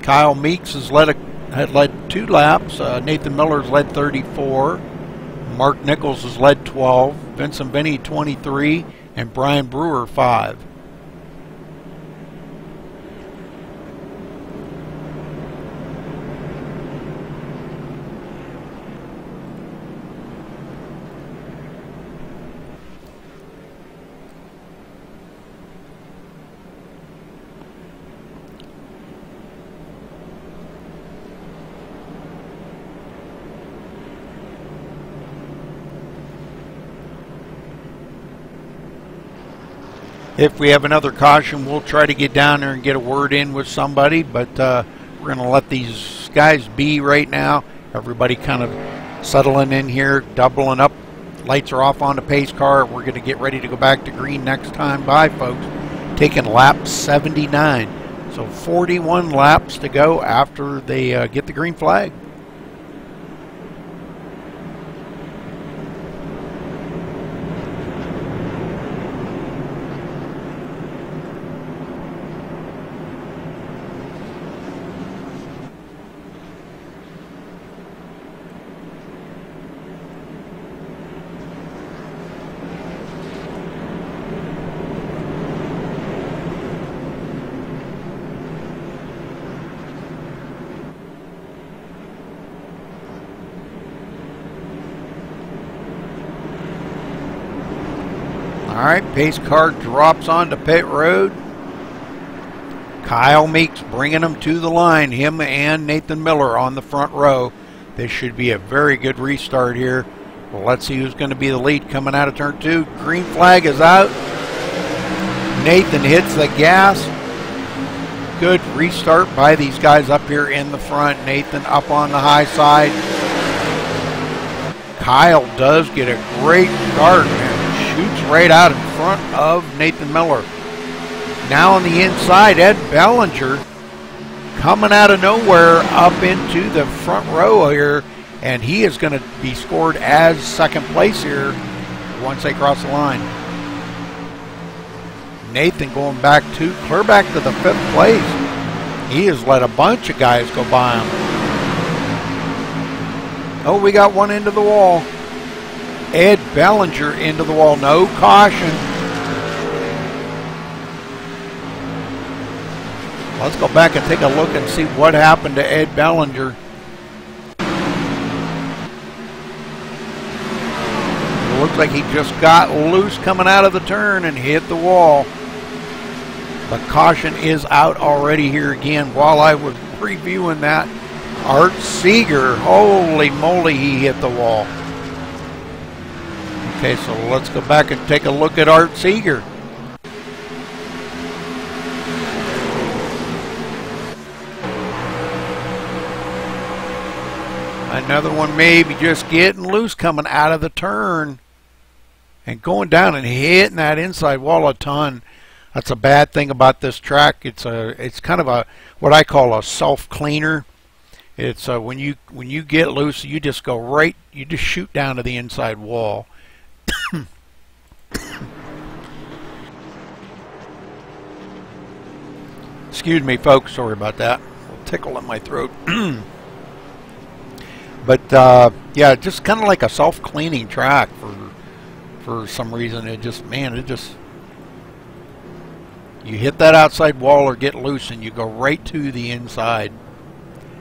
Kyle Meeks had led 2 laps. Nathan Miller's led 34. Mark Nichols has led 12. Vincent Vinny 23. And Brian Brewer 5. If we have another caution, we'll try to get down there and get a word in with somebody, but we're going to let these guys be right now. Everybody kind of settling in here, doubling up. Lights are off on the pace car. We're going to get ready to go back to green next time by, folks. Taking lap 79. So 41 laps to go after they get the green flag. All right, pace car drops onto pit road. Kyle Meeks bringing them to the line, him and Nathan Miller on the front row. This should be a very good restart here. Well, let's see who's going to be the lead coming out of turn 2. Green flag is out. Nathan hits the gas. Good restart by these guys up here in the front. Nathan up on the high side. Kyle does get a great start and shoots right out in front of Nathan Miller. Now on the inside, Ed Bellinger coming out of nowhere up into the front row here, and he is going to be scored as second place here once they cross the line. Nathan going back clear back to the 5th place. He has let a bunch of guys go by him. Oh, we got one into the wall. Ed Bellinger into the wall. No caution. Let's go back and take a look and see what happened to Ed Bellinger. It looks like he just got loose coming out of the turn and hit the wall. But caution is out already here again. While I was reviewing that, Art Seeger, holy moly, he hit the wall. Okay, so let's go back and take a look at Art Seeger. Another one maybe just getting loose coming out of the turn and going down and hitting that inside wall a ton. That's a bad thing about this track. It's kind of a what I call a self-cleaner. It's when you get loose, you just go right, you just shoot down to the inside wall. Excuse me, folks. Sorry about that. A little tickle in my throat. But yeah, just kind of like a self-cleaning track for some reason. It just you hit that outside wall or get loose and you go right to the inside.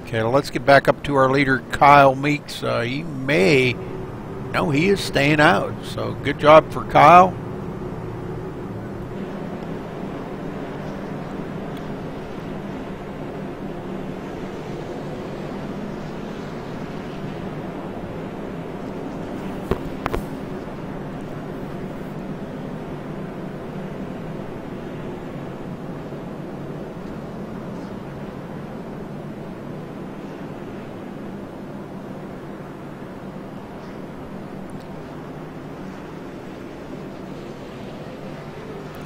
Okay, let's get back up to our leader, Kyle Meeks. He is staying out. So good job for Kyle.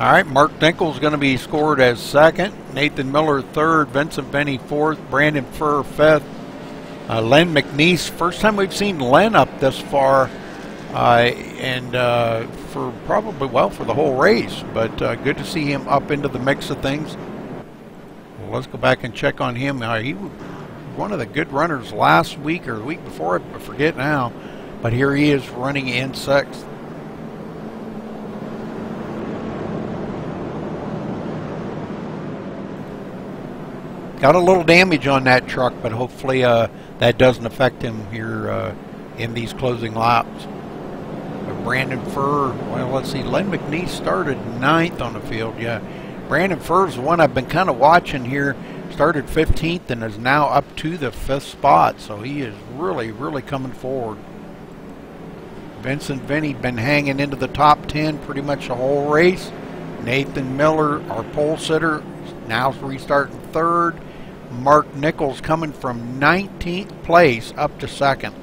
All right, Mark Dinkel's going to be scored as second. Nathan Miller third. Vincent Benny fourth. Brandon Furr fifth. Len McNeese, first time we've seen Len up this far, and for probably, well, for the whole race. But good to see him up into the mix of things. Well, let's go back and check on him. He was one of the good runners last week or the week before, I forget now. But here he is running in sixth. Got a little damage on that truck, but hopefully that doesn't affect him here in these closing laps. Brandon Furr, well, let's see, Len McNeese started 9th on the field, yeah. Brandon Furr's the one I've been kind of watching here. Started 15th and is now up to the 5th spot, so he is really, really coming forward. Vincent Vinny been hanging into the top 10 pretty much the whole race. Nathan Miller, our pole sitter, now restarting 3rd. Mark Nichols coming from 19th place up to 2nd.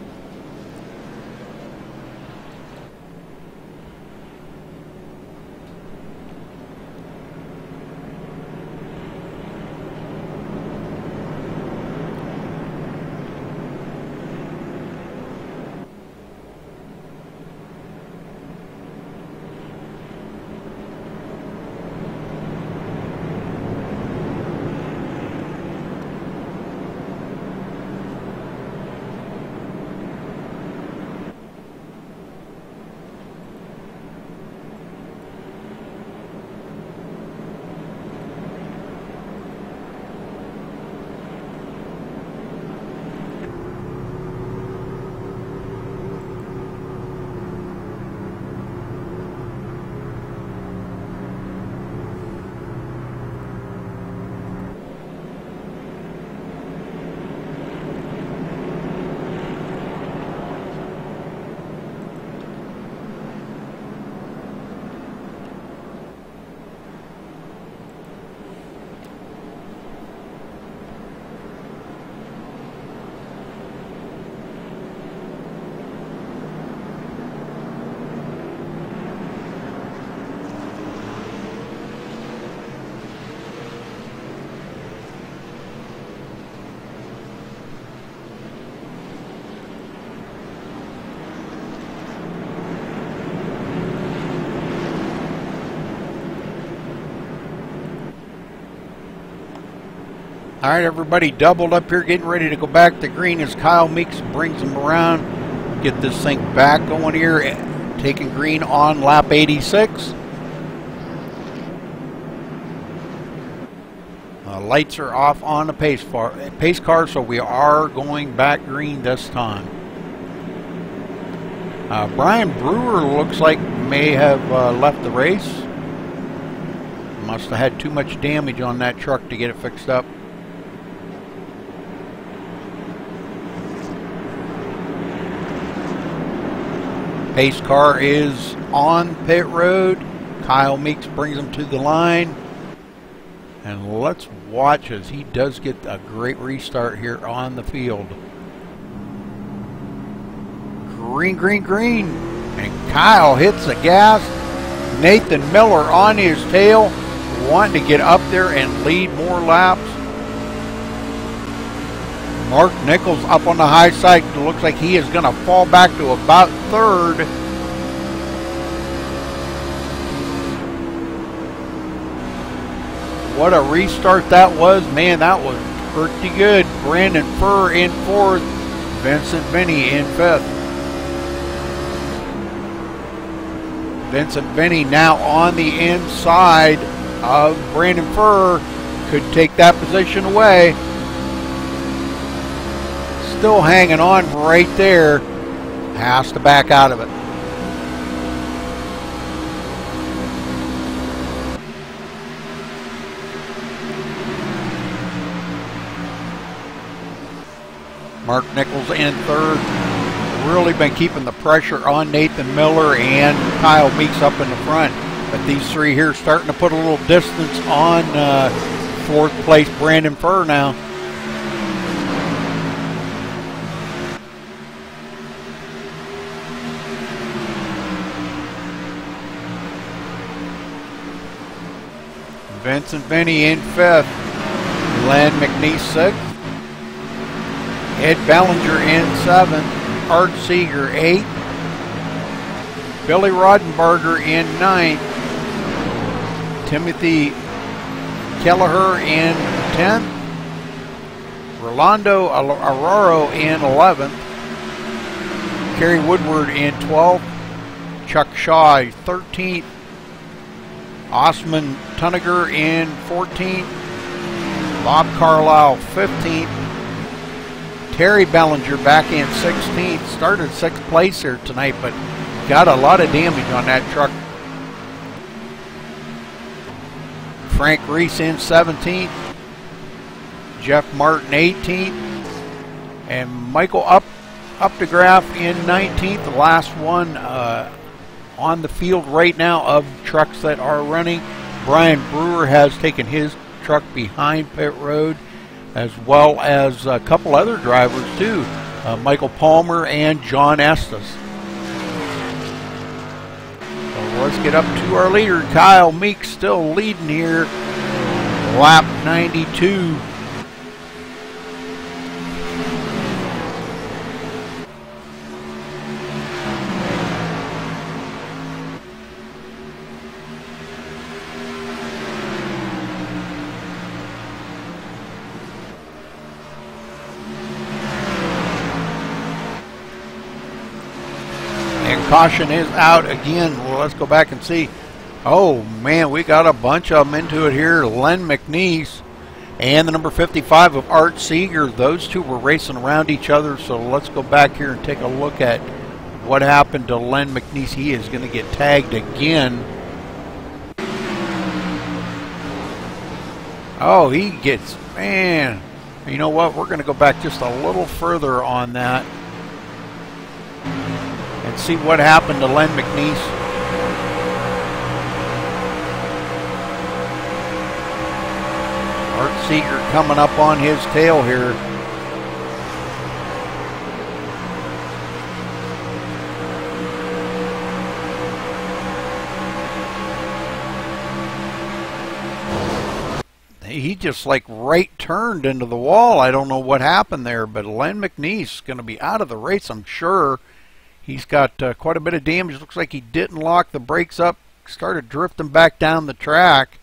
All right, everybody doubled up here, getting ready to go back to green as Kyle Meeks brings them around. Get this thing back going here, taking green on lap 86. Lights are off on the pace car, so we are going back green this time. Brian Brewer looks like may have left the race. Must have had too much damage on that truck to get it fixed up. Pace car is on pit road. Kyle Meeks brings him to the line. And let's watch as he does get a great restart here on the field. Green, green, green. And Kyle hits the gas. Nathan Miller on his tail, wanting to get up there and lead more laps. Mark Nichols up on the high side. It looks like he is going to fall back to about third. What a restart that was. Man, that was pretty good. Brandon Furr in fourth. Vincent Vinny in fifth. Vincent Vinny now on the inside of Brandon Furr. Could take that position away. Still hanging on right there. Has to back out of it. Mark Nichols in third. Really been keeping the pressure on Nathan Miller and Kyle Meeks up in the front. But these three here starting to put a little distance on fourth place Brandon Furr now. Vincent Vinny in fifth. Len McNeese sixth. Ed Ballinger in seventh. Art Seeger 8th. Billy Rodenbarger in 9th. Timothy Kelleher in 10th. Rolando Arroyo in 11th. Kerry Woodward in 12th. Chuck Shaw 13th. Osman Tuniger in 14th. Bob Carlisle 15th. Terry Bellinger back in 16th. Started 6th place here tonight, but got a lot of damage on that truck. Frank Reese in 17th. Jeff Martin 18th. And Michael Updegraff in 19th. The last one on the field right now of trucks that are running. Brian Brewer has taken his truck behind pit road, as well as a couple other drivers too, Michael Palmer and John Estes. So let's get up to our leader, Kyle Meeks, still leading here, lap 92. Caution is out again. Well, let's go back and see. Oh, man, we got a bunch of them into it here. Len McNeese and the number 55 of Art Seeger. Those two were racing around each other, so let's go back here and take a look at what happened to Len McNeese. He is going to get tagged again. Oh, he gets, man, you know what? We're going to go back just a little further on that and see what happened to Len McNeese. Art Seeger coming up on his tail here. He just like right turned into the wall. I don't know what happened there, but Len McNeese is going to be out of the race, I'm sure. He's got quite a bit of damage. Looks like he didn't lock the brakes up. Started drifting back down the track.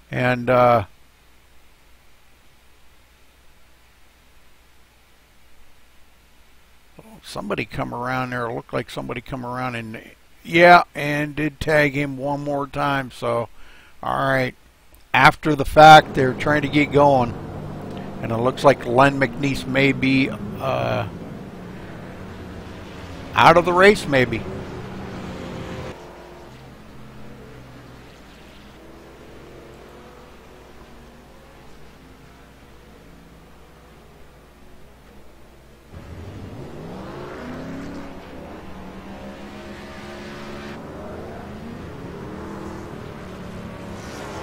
And Somebody come around there. It looked like somebody come around and, yeah, and did tag him one more time. So, all right. After the fact, they're trying to get going. And it looks like Len McNeese may be out of the race, maybe.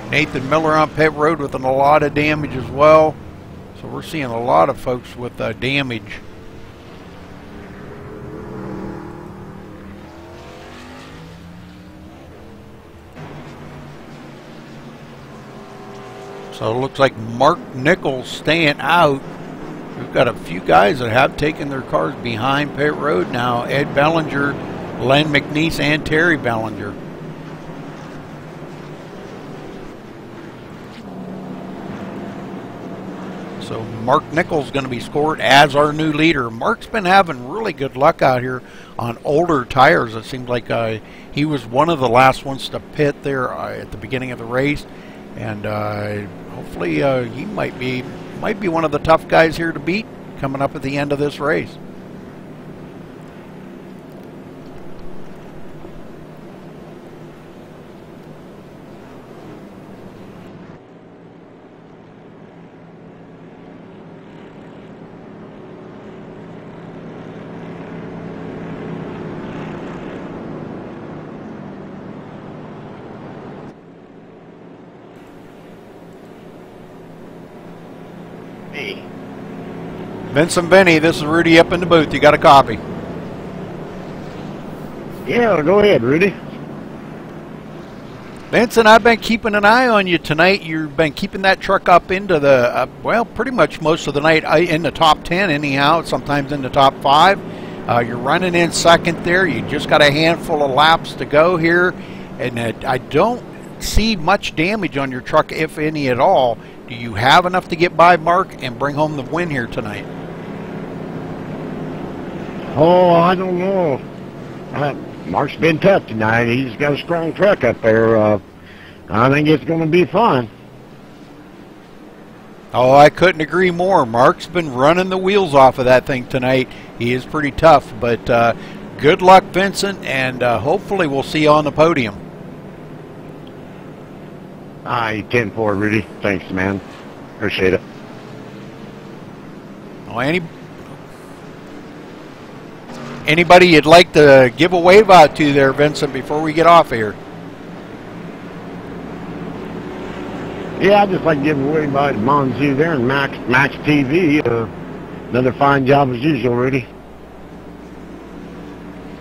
Nathan Miller on pit road with a lot of damage as well. So we're seeing a lot of folks with damage. So it looks like Mark Nichols staying out. We've got a few guys that have taken their cars behind pit road now. Ed Bellinger, Len McNeese, and Terry Bellinger. So Mark Nichols is going to be scored as our new leader. Mark's been having really good luck out here on older tires. It seems like he was one of the last ones to pit there at the beginning of the race, and hopefully he might be one of the tough guys here to beat coming up at the end of this race. Vincent Benny, this is Rudy up in the booth. You got a copy? Yeah, go ahead, Rudy. Vincent, I've been keeping an eye on you tonight. You've been keeping that truck up into the, well, pretty much most of the night in the top 10 anyhow, sometimes in the top 5. You're running in second there. You just got a handful of laps to go here, and I don't see much damage on your truck, if any at all. Do you have enough to get by Mark and bring home the win here tonight? Oh, I don't know. Mark's been tough tonight. He's got a strong truck up there. I think it's going to be fun. Oh, I couldn't agree more. Mark's been running the wheels off of that thing tonight. He is pretty tough, but good luck, Vincent, and hopefully we'll see you on the podium. 10-4, Rudy. Thanks, man. Appreciate it. Oh, anybody you'd like to give a wave out to there, Vincent, before we get off here? Yeah, I'd just like to give away by Monzu there and MaxTV. Another fine job as usual, Rudy.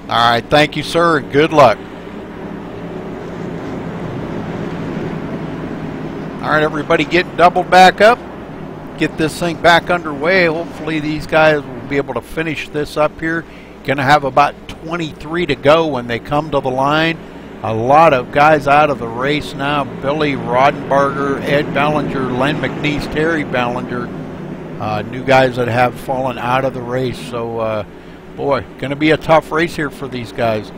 All right, thank you, sir, and good luck. All right, everybody getting doubled back up. Get this thing back underway. Hopefully these guys will be able to finish this up here. Going to have about 23 to go when they come to the line. A lot of guys out of the race now. Billy Rodenbarger, Ed Bellinger, Len McNeese, Terry Bellinger. New guys that have fallen out of the race. So, boy, going to be a tough race here for these guys.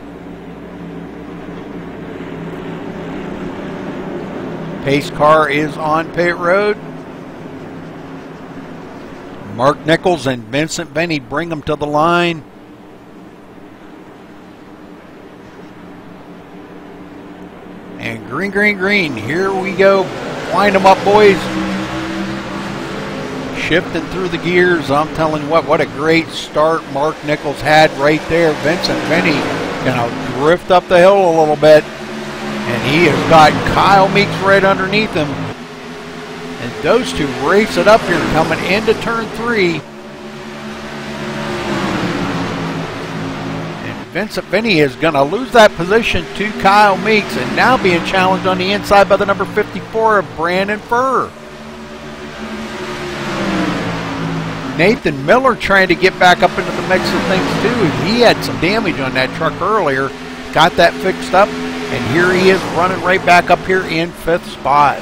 Pace car is on pit road. Mark Nichols and Vincent Benny bring them to the line. And green, green, green. Here we go. Wind them up, boys. Shifting through the gears. I'm telling you what a great start Mark Nichols had right there. Vincent Benny going to drift up the hill a little bit. And he has got Kyle Meeks right underneath him. And those two race it up here coming into turn 3. And Vincent Benny is going to lose that position to Kyle Meeks and now being challenged on the inside by the number 54 of Brandon Furr. Nathan Miller trying to get back up into the mix of things too. He had some damage on that truck earlier. Got that fixed up. And here he is running right back up here in 5th spot.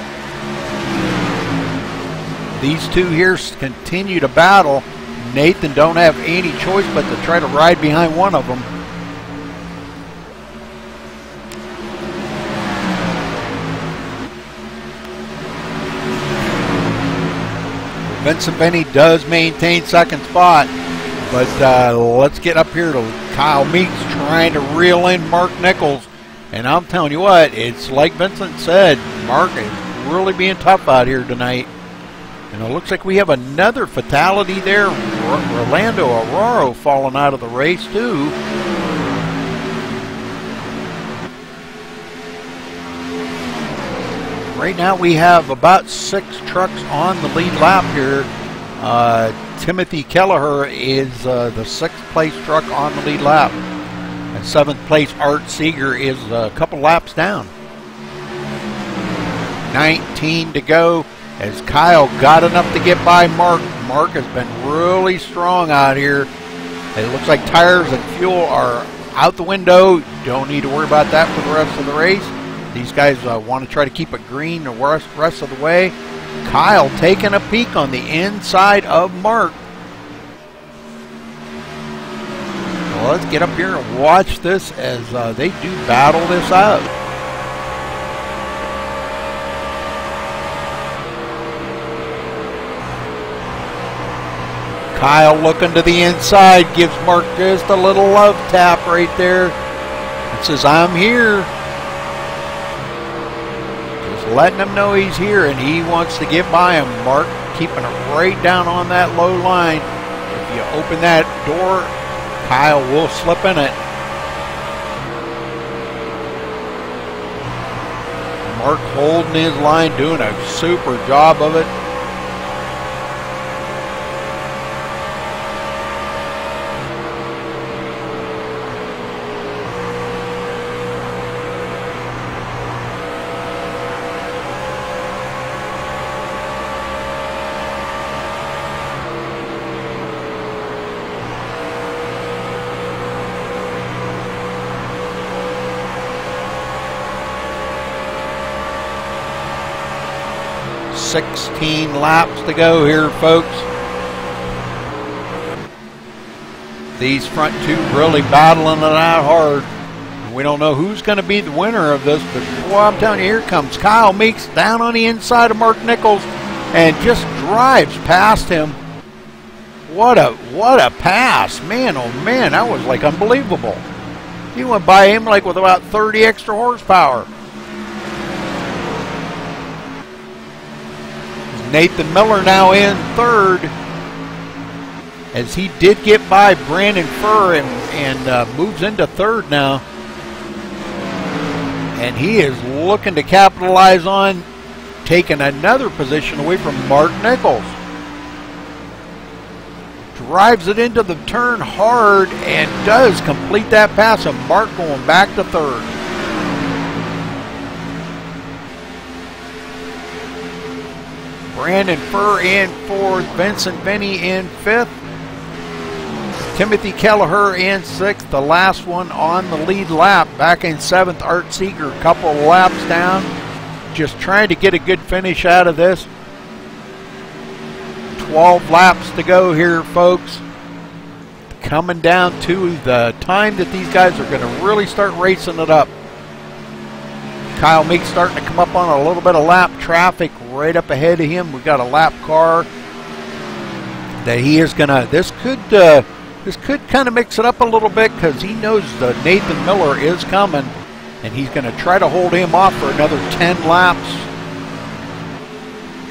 These two here continue to battle. Nathan don't have any choice but to try to ride behind one of them. Vincent Benny does maintain second spot, but let's get up here to Kyle Meeks trying to reel in Mark Nichols. And I'm telling you what, it's like Vincent said, Mark is really being tough out here tonight. And it looks like we have another fatality there. Rolando Aurora falling out of the race too. Right now we have about 6 trucks on the lead lap here. Timothy Kelleher is the 6th place truck on the lead lap. And 7th place Art Seeger is a couple laps down. 19 to go as Kyle got enough to get by Mark. Mark has been really strong out here. It looks like tires and fuel are out the window. Don't need to worry about that for the rest of the race. These guys want to try to keep it green the rest of the way. Kyle taking a peek on the inside of Mark. Well, let's get up here and watch this as they do battle this out. Kyle looking to the inside, gives Mark just a little love tap right there. It says, I'm here. Letting him know he's here and he wants to get by him. Mark keeping it right down on that low line. If you open that door, Kyle will slip in it. Mark holding his line, doing a super job of it. $16 laps to go here, folks. These front two really battling it out hard. We don't know who's going to be the winner of this, but boy, I'm telling you, here comes Kyle Meeks down on the inside of Mark Nichols and just drives past him. What a pass. Man, oh man, that was like unbelievable. He went by him like with about 30 extra horsepower. Nathan Miller now in third, as he did get by Brandon Furr and moves into third now. And he is looking to capitalize on taking another position away from Mark Nichols. Drives it into the turn hard and does complete that pass, and Mark going back to third. Brandon Furr in fourth, Vincent Benny in fifth, Timothy Kelleher in sixth, the last one on the lead lap. Back in seventh, Art Seeger, a couple of laps down. Just trying to get a good finish out of this. 12 laps to go here, folks. Coming down to the time that these guys are going to really start racing it up. Kyle Meeks starting to come up on a little bit of lap traffic right up ahead of him. We've got a lap car that he is going to, this could kind of mix it up a little bit because he knows that Nathan Miller is coming and he's going to try to hold him off for another 10 laps.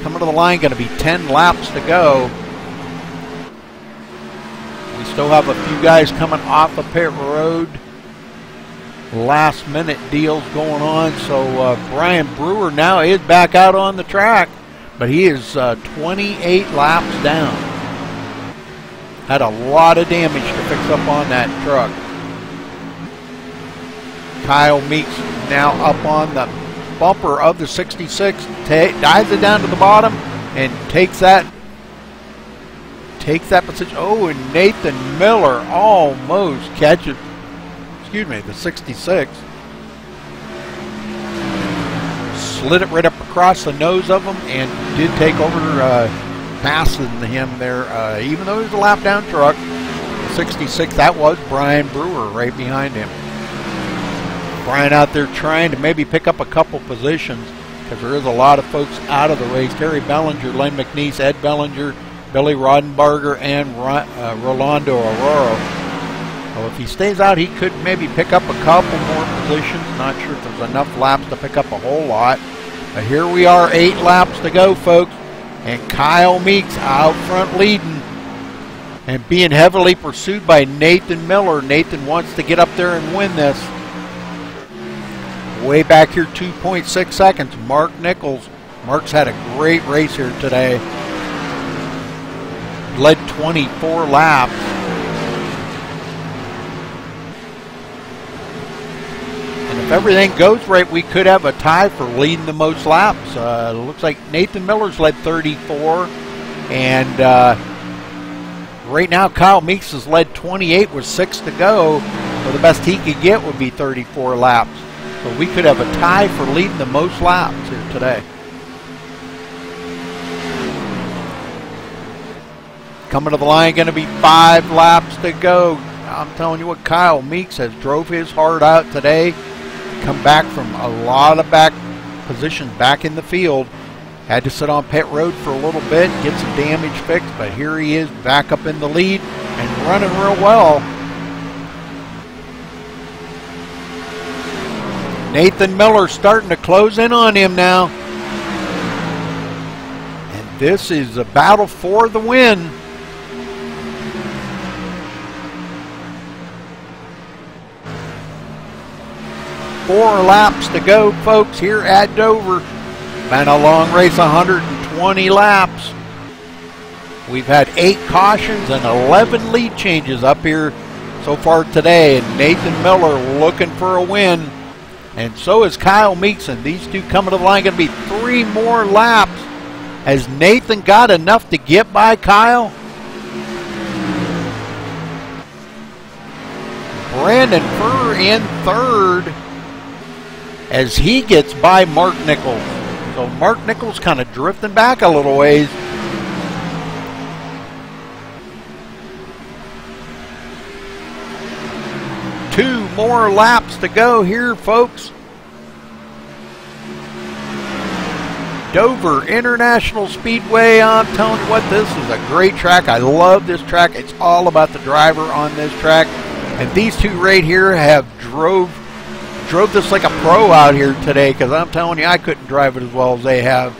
Coming to the line, going to be 10 laps to go. We still have a few guys coming off of pit road. Last minute deals going on, so Brian Brewer now is back out on the track, but he is 28 laps down. Had a lot of damage to fix up on that truck. Kyle Meeks now up on the bumper of the 66, dives it down to the bottom and takes that position. Oh, and Nathan Miller almost catches, the 66. Slid it right up across the nose of him and did take over a passing him there, even though he's a lap down truck. 66, that was Brian Brewer right behind him. Brian out there trying to maybe pick up a couple positions because there is a lot of folks out of the race. Terry Bellinger, Len McNeese, Ed Bellinger, Billy Rodenbarger, and Rolando Aurora. So if he stays out, he could maybe pick up a couple more positions. Not sure if there's enough laps to pick up a whole lot. But here we are, 8 laps to go, folks. And Kyle Meeks out front leading and being heavily pursued by Nathan Miller. Nathan wants to get up there and win this. Way back here, 2.6 seconds. Mark Nichols. Mark's had a great race here today. Led 24 laps. And if everything goes right, we could have a tie for leading the most laps. Looks like Nathan Miller's led 34. And right now, Kyle Meeks has led 28 with 6 to go. So the best he could get would be 34 laps. So we could have a tie for leading the most laps here today. Coming to the line, going to be 5 laps to go. I'm telling you what, Kyle Meeks has drove his heart out today. Come back from a lot of back positions back in the field. Had to sit on pit road for a little bit, get some damage fixed, but here he is back up in the lead and running real well. Nathan Miller starting to close in on him now. And this is a battle for the win. Four laps to go, folks, here at Dover. Been a long race, 120 laps. We've had 8 cautions and 11 lead changes up here so far today. And Nathan Miller looking for a win. And so is Kyle Meeks. And these two coming to the line. Going to be 3 more laps. Has Nathan got enough to get by Kyle? Brandon Furr in 3rd as he gets by Mark Nichols. So Mark Nichols kind of drifting back a little ways. Two more laps to go here, folks. Dover International Speedway. I'm telling you what, this is a great track. I love this track. It's all about the driver on this track. And these two right here have drove this like a pro out here today, because I'm telling you, I couldn't drive it as well as they have.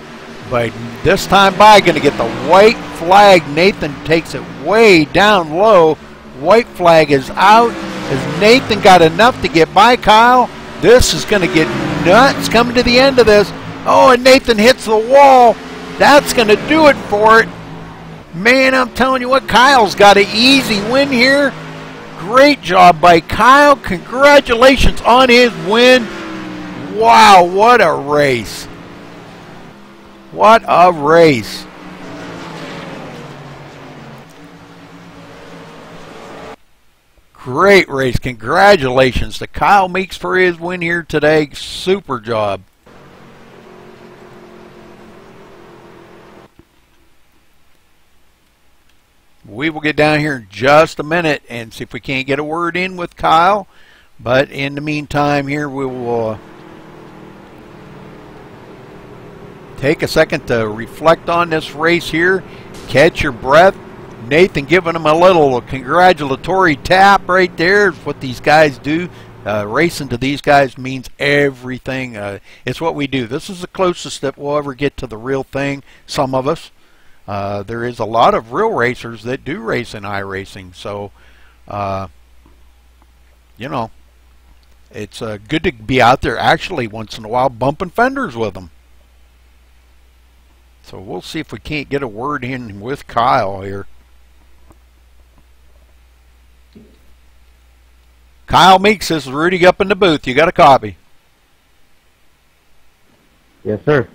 But this time by, going to get the white flag. Nathan takes it way down low. White flag is out. Has Nathan got enough to get by Kyle? This is going to get nuts coming to the end of this. Oh, and Nathan hits the wall. That's going to do it for it. Man, I'm telling you what, Kyle's got an easy win here. Great job by Kyle. Congratulations on his win. Wow, what a race. What a race. Great race. Congratulations to Kyle Meeks for his win here today. Super job. We will get down here in just a minute and see if we can't get a word in with Kyle. But in the meantime here, we will take a second to reflect on this race here. Catch your breath. Nathan giving him a little congratulatory tap right there. Is what these guys do. Racing to these guys means everything. It's what we do. This is the closest that we'll ever get to the real thing, some of us. There is a lot of real racers that do race in iRacing, so you know, it's good to be out there actually once in a while bumping fenders with them. So we'll see if we can't get a word in with Kyle here. Kyle Meeks, this is Rudy up in the booth. You got a copy? Yes, sir.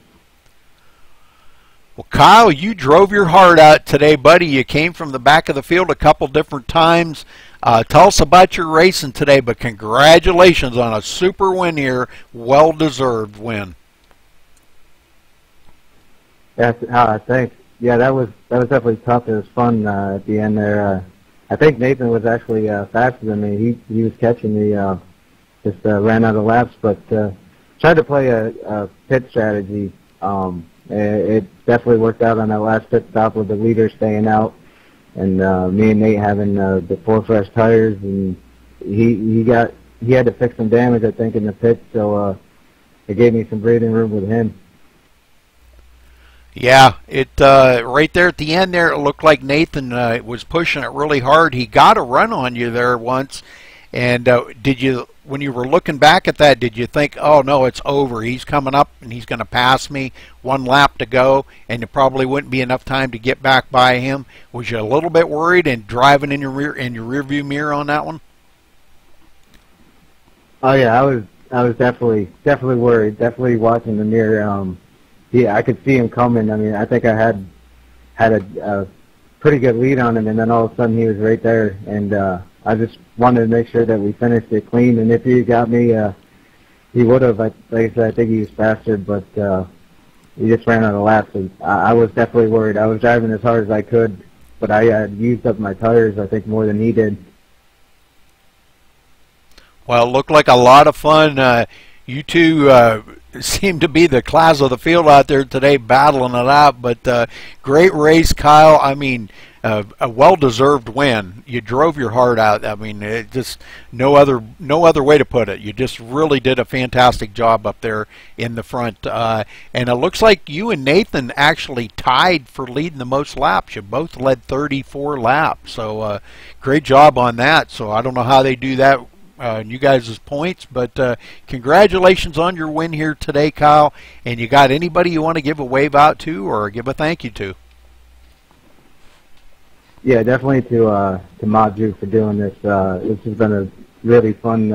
Well, Kyle, you drove your heart out today, buddy. You came from the back of the field a couple different times. Tell us about your racing today, but congratulations on a super win here. Well-deserved win. Yes, thanks. Yeah, that was definitely tough. It was fun at the end there. I think Nathan was actually faster than me. He was catching me, just ran out of laps, but tried to play a pit strategy. It definitely worked out on that last pit stop with the leader staying out, and me and Nate having the 4 fresh tires, and he had to fix some damage, I think, in the pit, so it gave me some breathing room with him. Yeah, it right there at the end there, it looked like Nathan was pushing it really hard. He got a run on you there once, and did you, when you were looking back at that, did you think, oh no, it's over, he's coming up and he's going to pass me, 1 lap to go, and it probably wouldn't be enough time to get back by him? Was you a little bit worried and driving in your rear view mirror on that one? Oh yeah, I was definitely worried. Definitely watching the mirror. Yeah, I could see him coming. I mean, I think I had a pretty good lead on him, and then all of a sudden he was right there, and I just wanted to make sure that we finished it clean. And if he got me, he would have. Like I said, I think he was faster, but he just ran out of laps. And I was definitely worried. I was driving as hard as I could, but I had used up my tires, I think, more than he did. Well, it looked like a lot of fun. You two seem to be the class of the field out there today, battling it out. But great race, Kyle. I mean, a well-deserved win. You drove your heart out. I mean, it just no other way to put it. You just really did a fantastic job up there in the front. And it looks like you and Nathan actually tied for leading the most laps. You both led 34 laps. So great job on that. So I don't know how they do that. You guys' points, but congratulations on your win here today, Kyle. And you got anybody you want to give a wave out to or give a thank you to? Yeah, definitely to Maju for doing this. This has been a really fun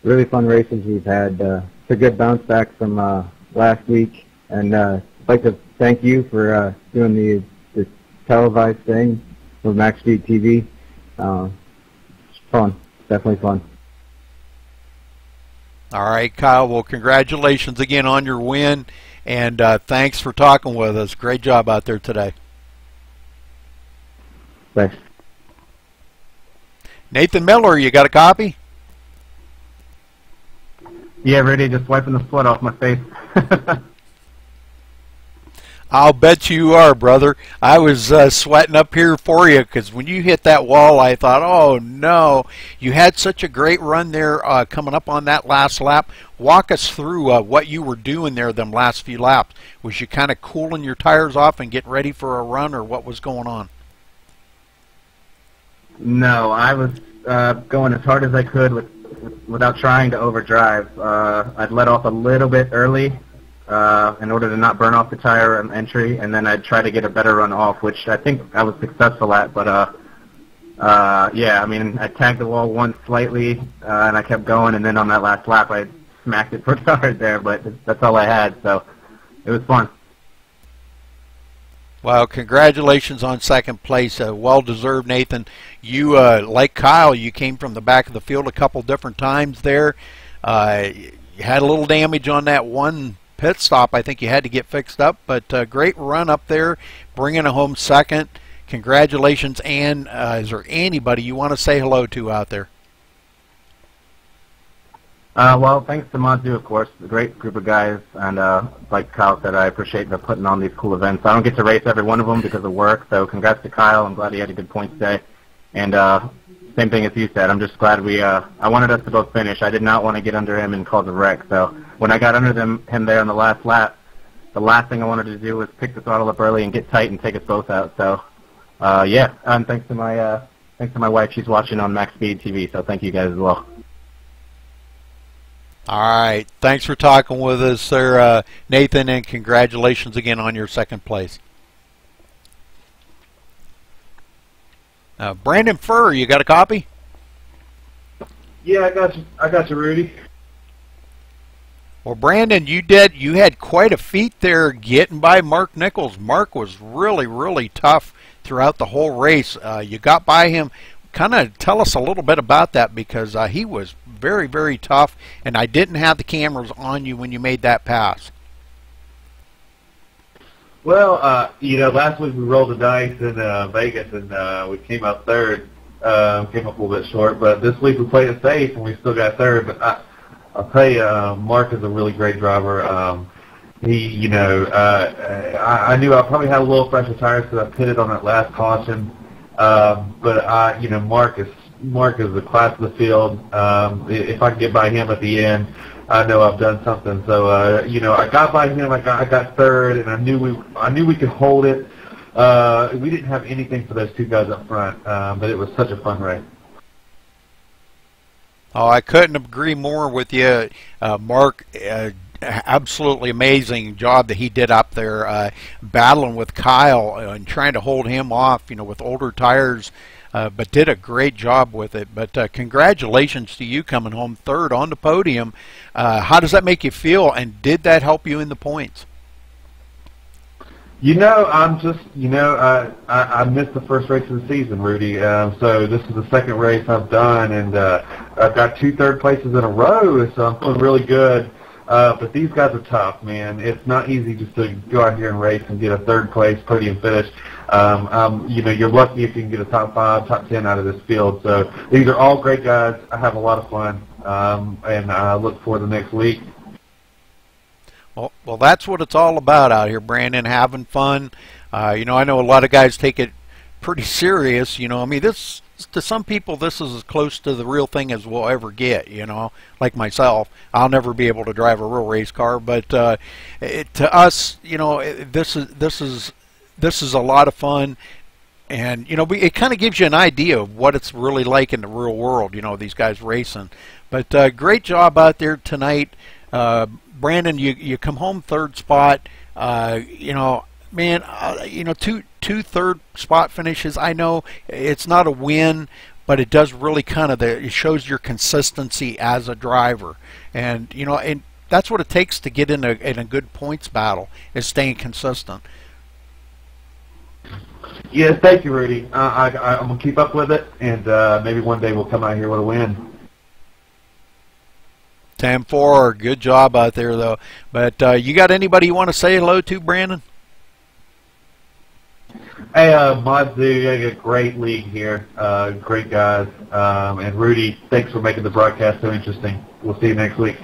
races we've had. It's a good bounce back from last week, and I'd like to thank you for doing the televised thing with MaxSpeedTV. It's fun. Definitely fun. All right, Kyle. Well, congratulations again on your win, and thanks for talking with us. Great job out there today. Thanks. Nathan Miller, you got a copy? Yeah, Rudy, just wiping the sweat off my face. I'll bet you are, brother. I was sweating up here for you because when you hit that wall, I thought, oh, no. You had such a great run there coming up on that last lap. Walk us through what you were doing there them last few laps. Was you kind of cooling your tires off and getting ready for a run, or what was going on? No, I was going as hard as I could without trying to overdrive. I'd let off a little bit early in order to not burn off the tire entry, and then I'd try to get a better run off, which I think I was successful at. But yeah, I mean, I tagged the wall once slightly, and I kept going, and then on that last lap, I smacked it pretty hard there. But that's all I had, so it was fun. Well, congratulations on second place. Well-deserved, Nathan. You, like Kyle, you came from the back of the field a couple different times there. You had a little damage on that one pit stop. I think you had to get fixed up, but great run up there, bringing it home second. Congratulations, and is there anybody you want to say hello to out there? Well, thanks to Maju, of course, a great group of guys, and like Kyle said, I appreciate them putting on these cool events. I don't get to race every one of them because of work, so congrats to Kyle. I'm glad he had a good points day, and same thing as you said, I'm just glad I wanted us to both finish. I did not want to get under him and cause a wreck, so when I got under him there on the last lap, the last thing I wanted to do was pick the throttle up early and get tight and take us both out, so yeah, and thanks to my wife, she's watching on MaxSpeedTV, so thank you guys as well. All right. Thanks for talking with us there, Nathan, and congratulations again on your second place. Brandon Furr, you got a copy? Yeah, I got you, Rudy. Well, Brandon, you had quite a feat there getting by Mark Nichols. Mark was really, really tough throughout the whole race. You got by him. Kind of tell us a little bit about that, because he was very, very tough, and I didn't have the cameras on you when you made that pass. Well, last week we rolled the dice in Vegas, and we came up third. Came up a little bit short, but this week we played it safe, and we still got third. But I'll tell you, Mark is a really great driver. I knew I probably had a little fresher tires because I pitted on that last caution. But Mark is the class of the field. If I can get by him at the end, I know I've done something. So I got by him. I got third, and I knew we could hold it. We didn't have anything for those two guys up front, but it was such a fun race. Oh, I couldn't agree more with you, Mark. Absolutely amazing job that he did up there, battling with Kyle and trying to hold him off, with older tires, but did a great job with it. But congratulations to you coming home third on the podium. How does that make you feel, and did that help you in the points? I'm just, I missed the first race of the season, Rudy. So this is the second race I've done, and I've got 2 third places in a row, so I'm feeling really good. But these guys are tough, man. It's not easy just to go out here and race and get a third place podium finish. You're lucky if you can get a top 5, top 10 out of this field. So these are all great guys. I have a lot of fun, and I look forward to next week. Well, that's what it's all about out here, Brandon, having fun. I know a lot of guys take it pretty serious. This, to some people, this is as close to the real thing as we'll ever get, like myself. I'll never be able to drive a real race car, but to us, this is a lot of fun. And, it kind of gives you an idea of what it's really like in the real world, these guys racing. But great job out there tonight. Brandon, you come home third spot. Man, two third spot finishes. I know it's not a win, but it does really it shows your consistency as a driver, and and that's what it takes to get in a good points battle, is staying consistent. Yes, thank you, Rudy. I'm gonna keep up with it, and maybe one day we'll come out here with a win. 10-4, good job out there, though. But you got anybody you want to say hello to, Brandon? Hey, Mazdu, you got a great league here. Great guys. And Rudy, thanks for making the broadcast so interesting. We'll see you next week.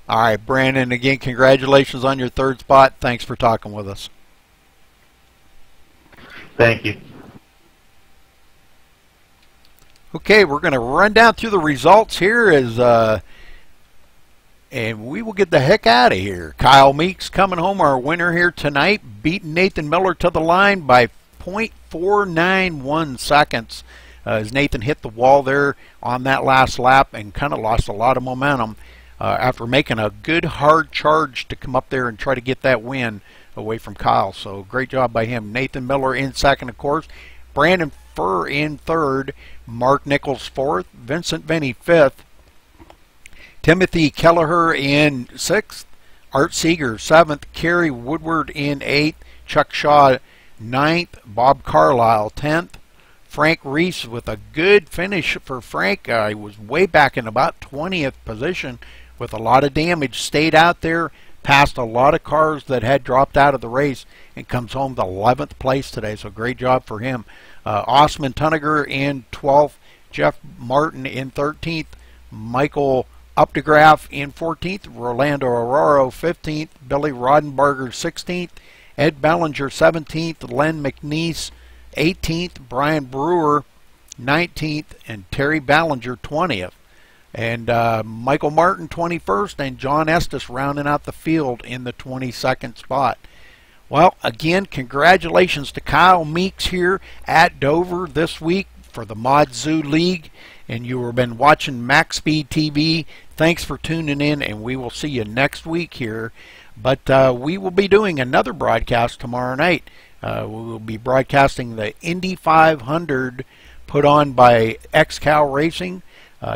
All right, Brandon, again, congratulations on your third spot. Thanks for talking with us. Thank you. Okay, we're going to run down through the results here and we will get the heck out of here. Kyle Meeks coming home our winner here tonight, beating Nathan Miller to the line by 0.491 seconds. As Nathan hit the wall there on that last lap and kind of lost a lot of momentum after making a good hard charge to come up there and try to get that win away from Kyle. So great job by him. Nathan Miller in second, of course. Brandon Furr in third. Mark Nichols fourth. Vincent Vinny fifth. Timothy Kelleher in sixth. Art Seeger seventh. Kerry Woodward in eighth. Chuck Shaw ninth. Bob Carlisle 10th. Frank Reese with a good finish for Frank. He was way back in about 20th position with a lot of damage. Stayed out there, passed a lot of cars that had dropped out of the race, and comes home to 11th place today. So great job for him. Osman Tuniger in 12th. Jeff Martin in 13th. Michael Updegraff in 14th. Rolando Arroyo 15th. Billy Rodenbarger 16th. Ed Bellinger 17th. Len McNeese 18th. Brian Brewer 19th. And Terry Ballinger 20th. And Michael Martin 21st. And John Estes rounding out the field in the 22nd spot. Well, again, congratulations to Kyle Meeks here at Dover this week for the Mod Zoo League. And you have been watching MaxSpeedTV. Thanks for tuning in, and we will see you next week here. But we will be doing another broadcast tomorrow night. We will be broadcasting the Indy 500 put on by XCal Racing.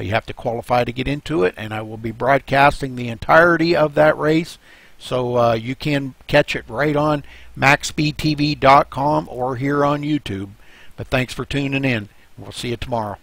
You have to qualify to get into it, and I will be broadcasting the entirety of that race. So you can catch it right on MaxSpeedTV.com or here on YouTube. But thanks for tuning in. We'll see you tomorrow.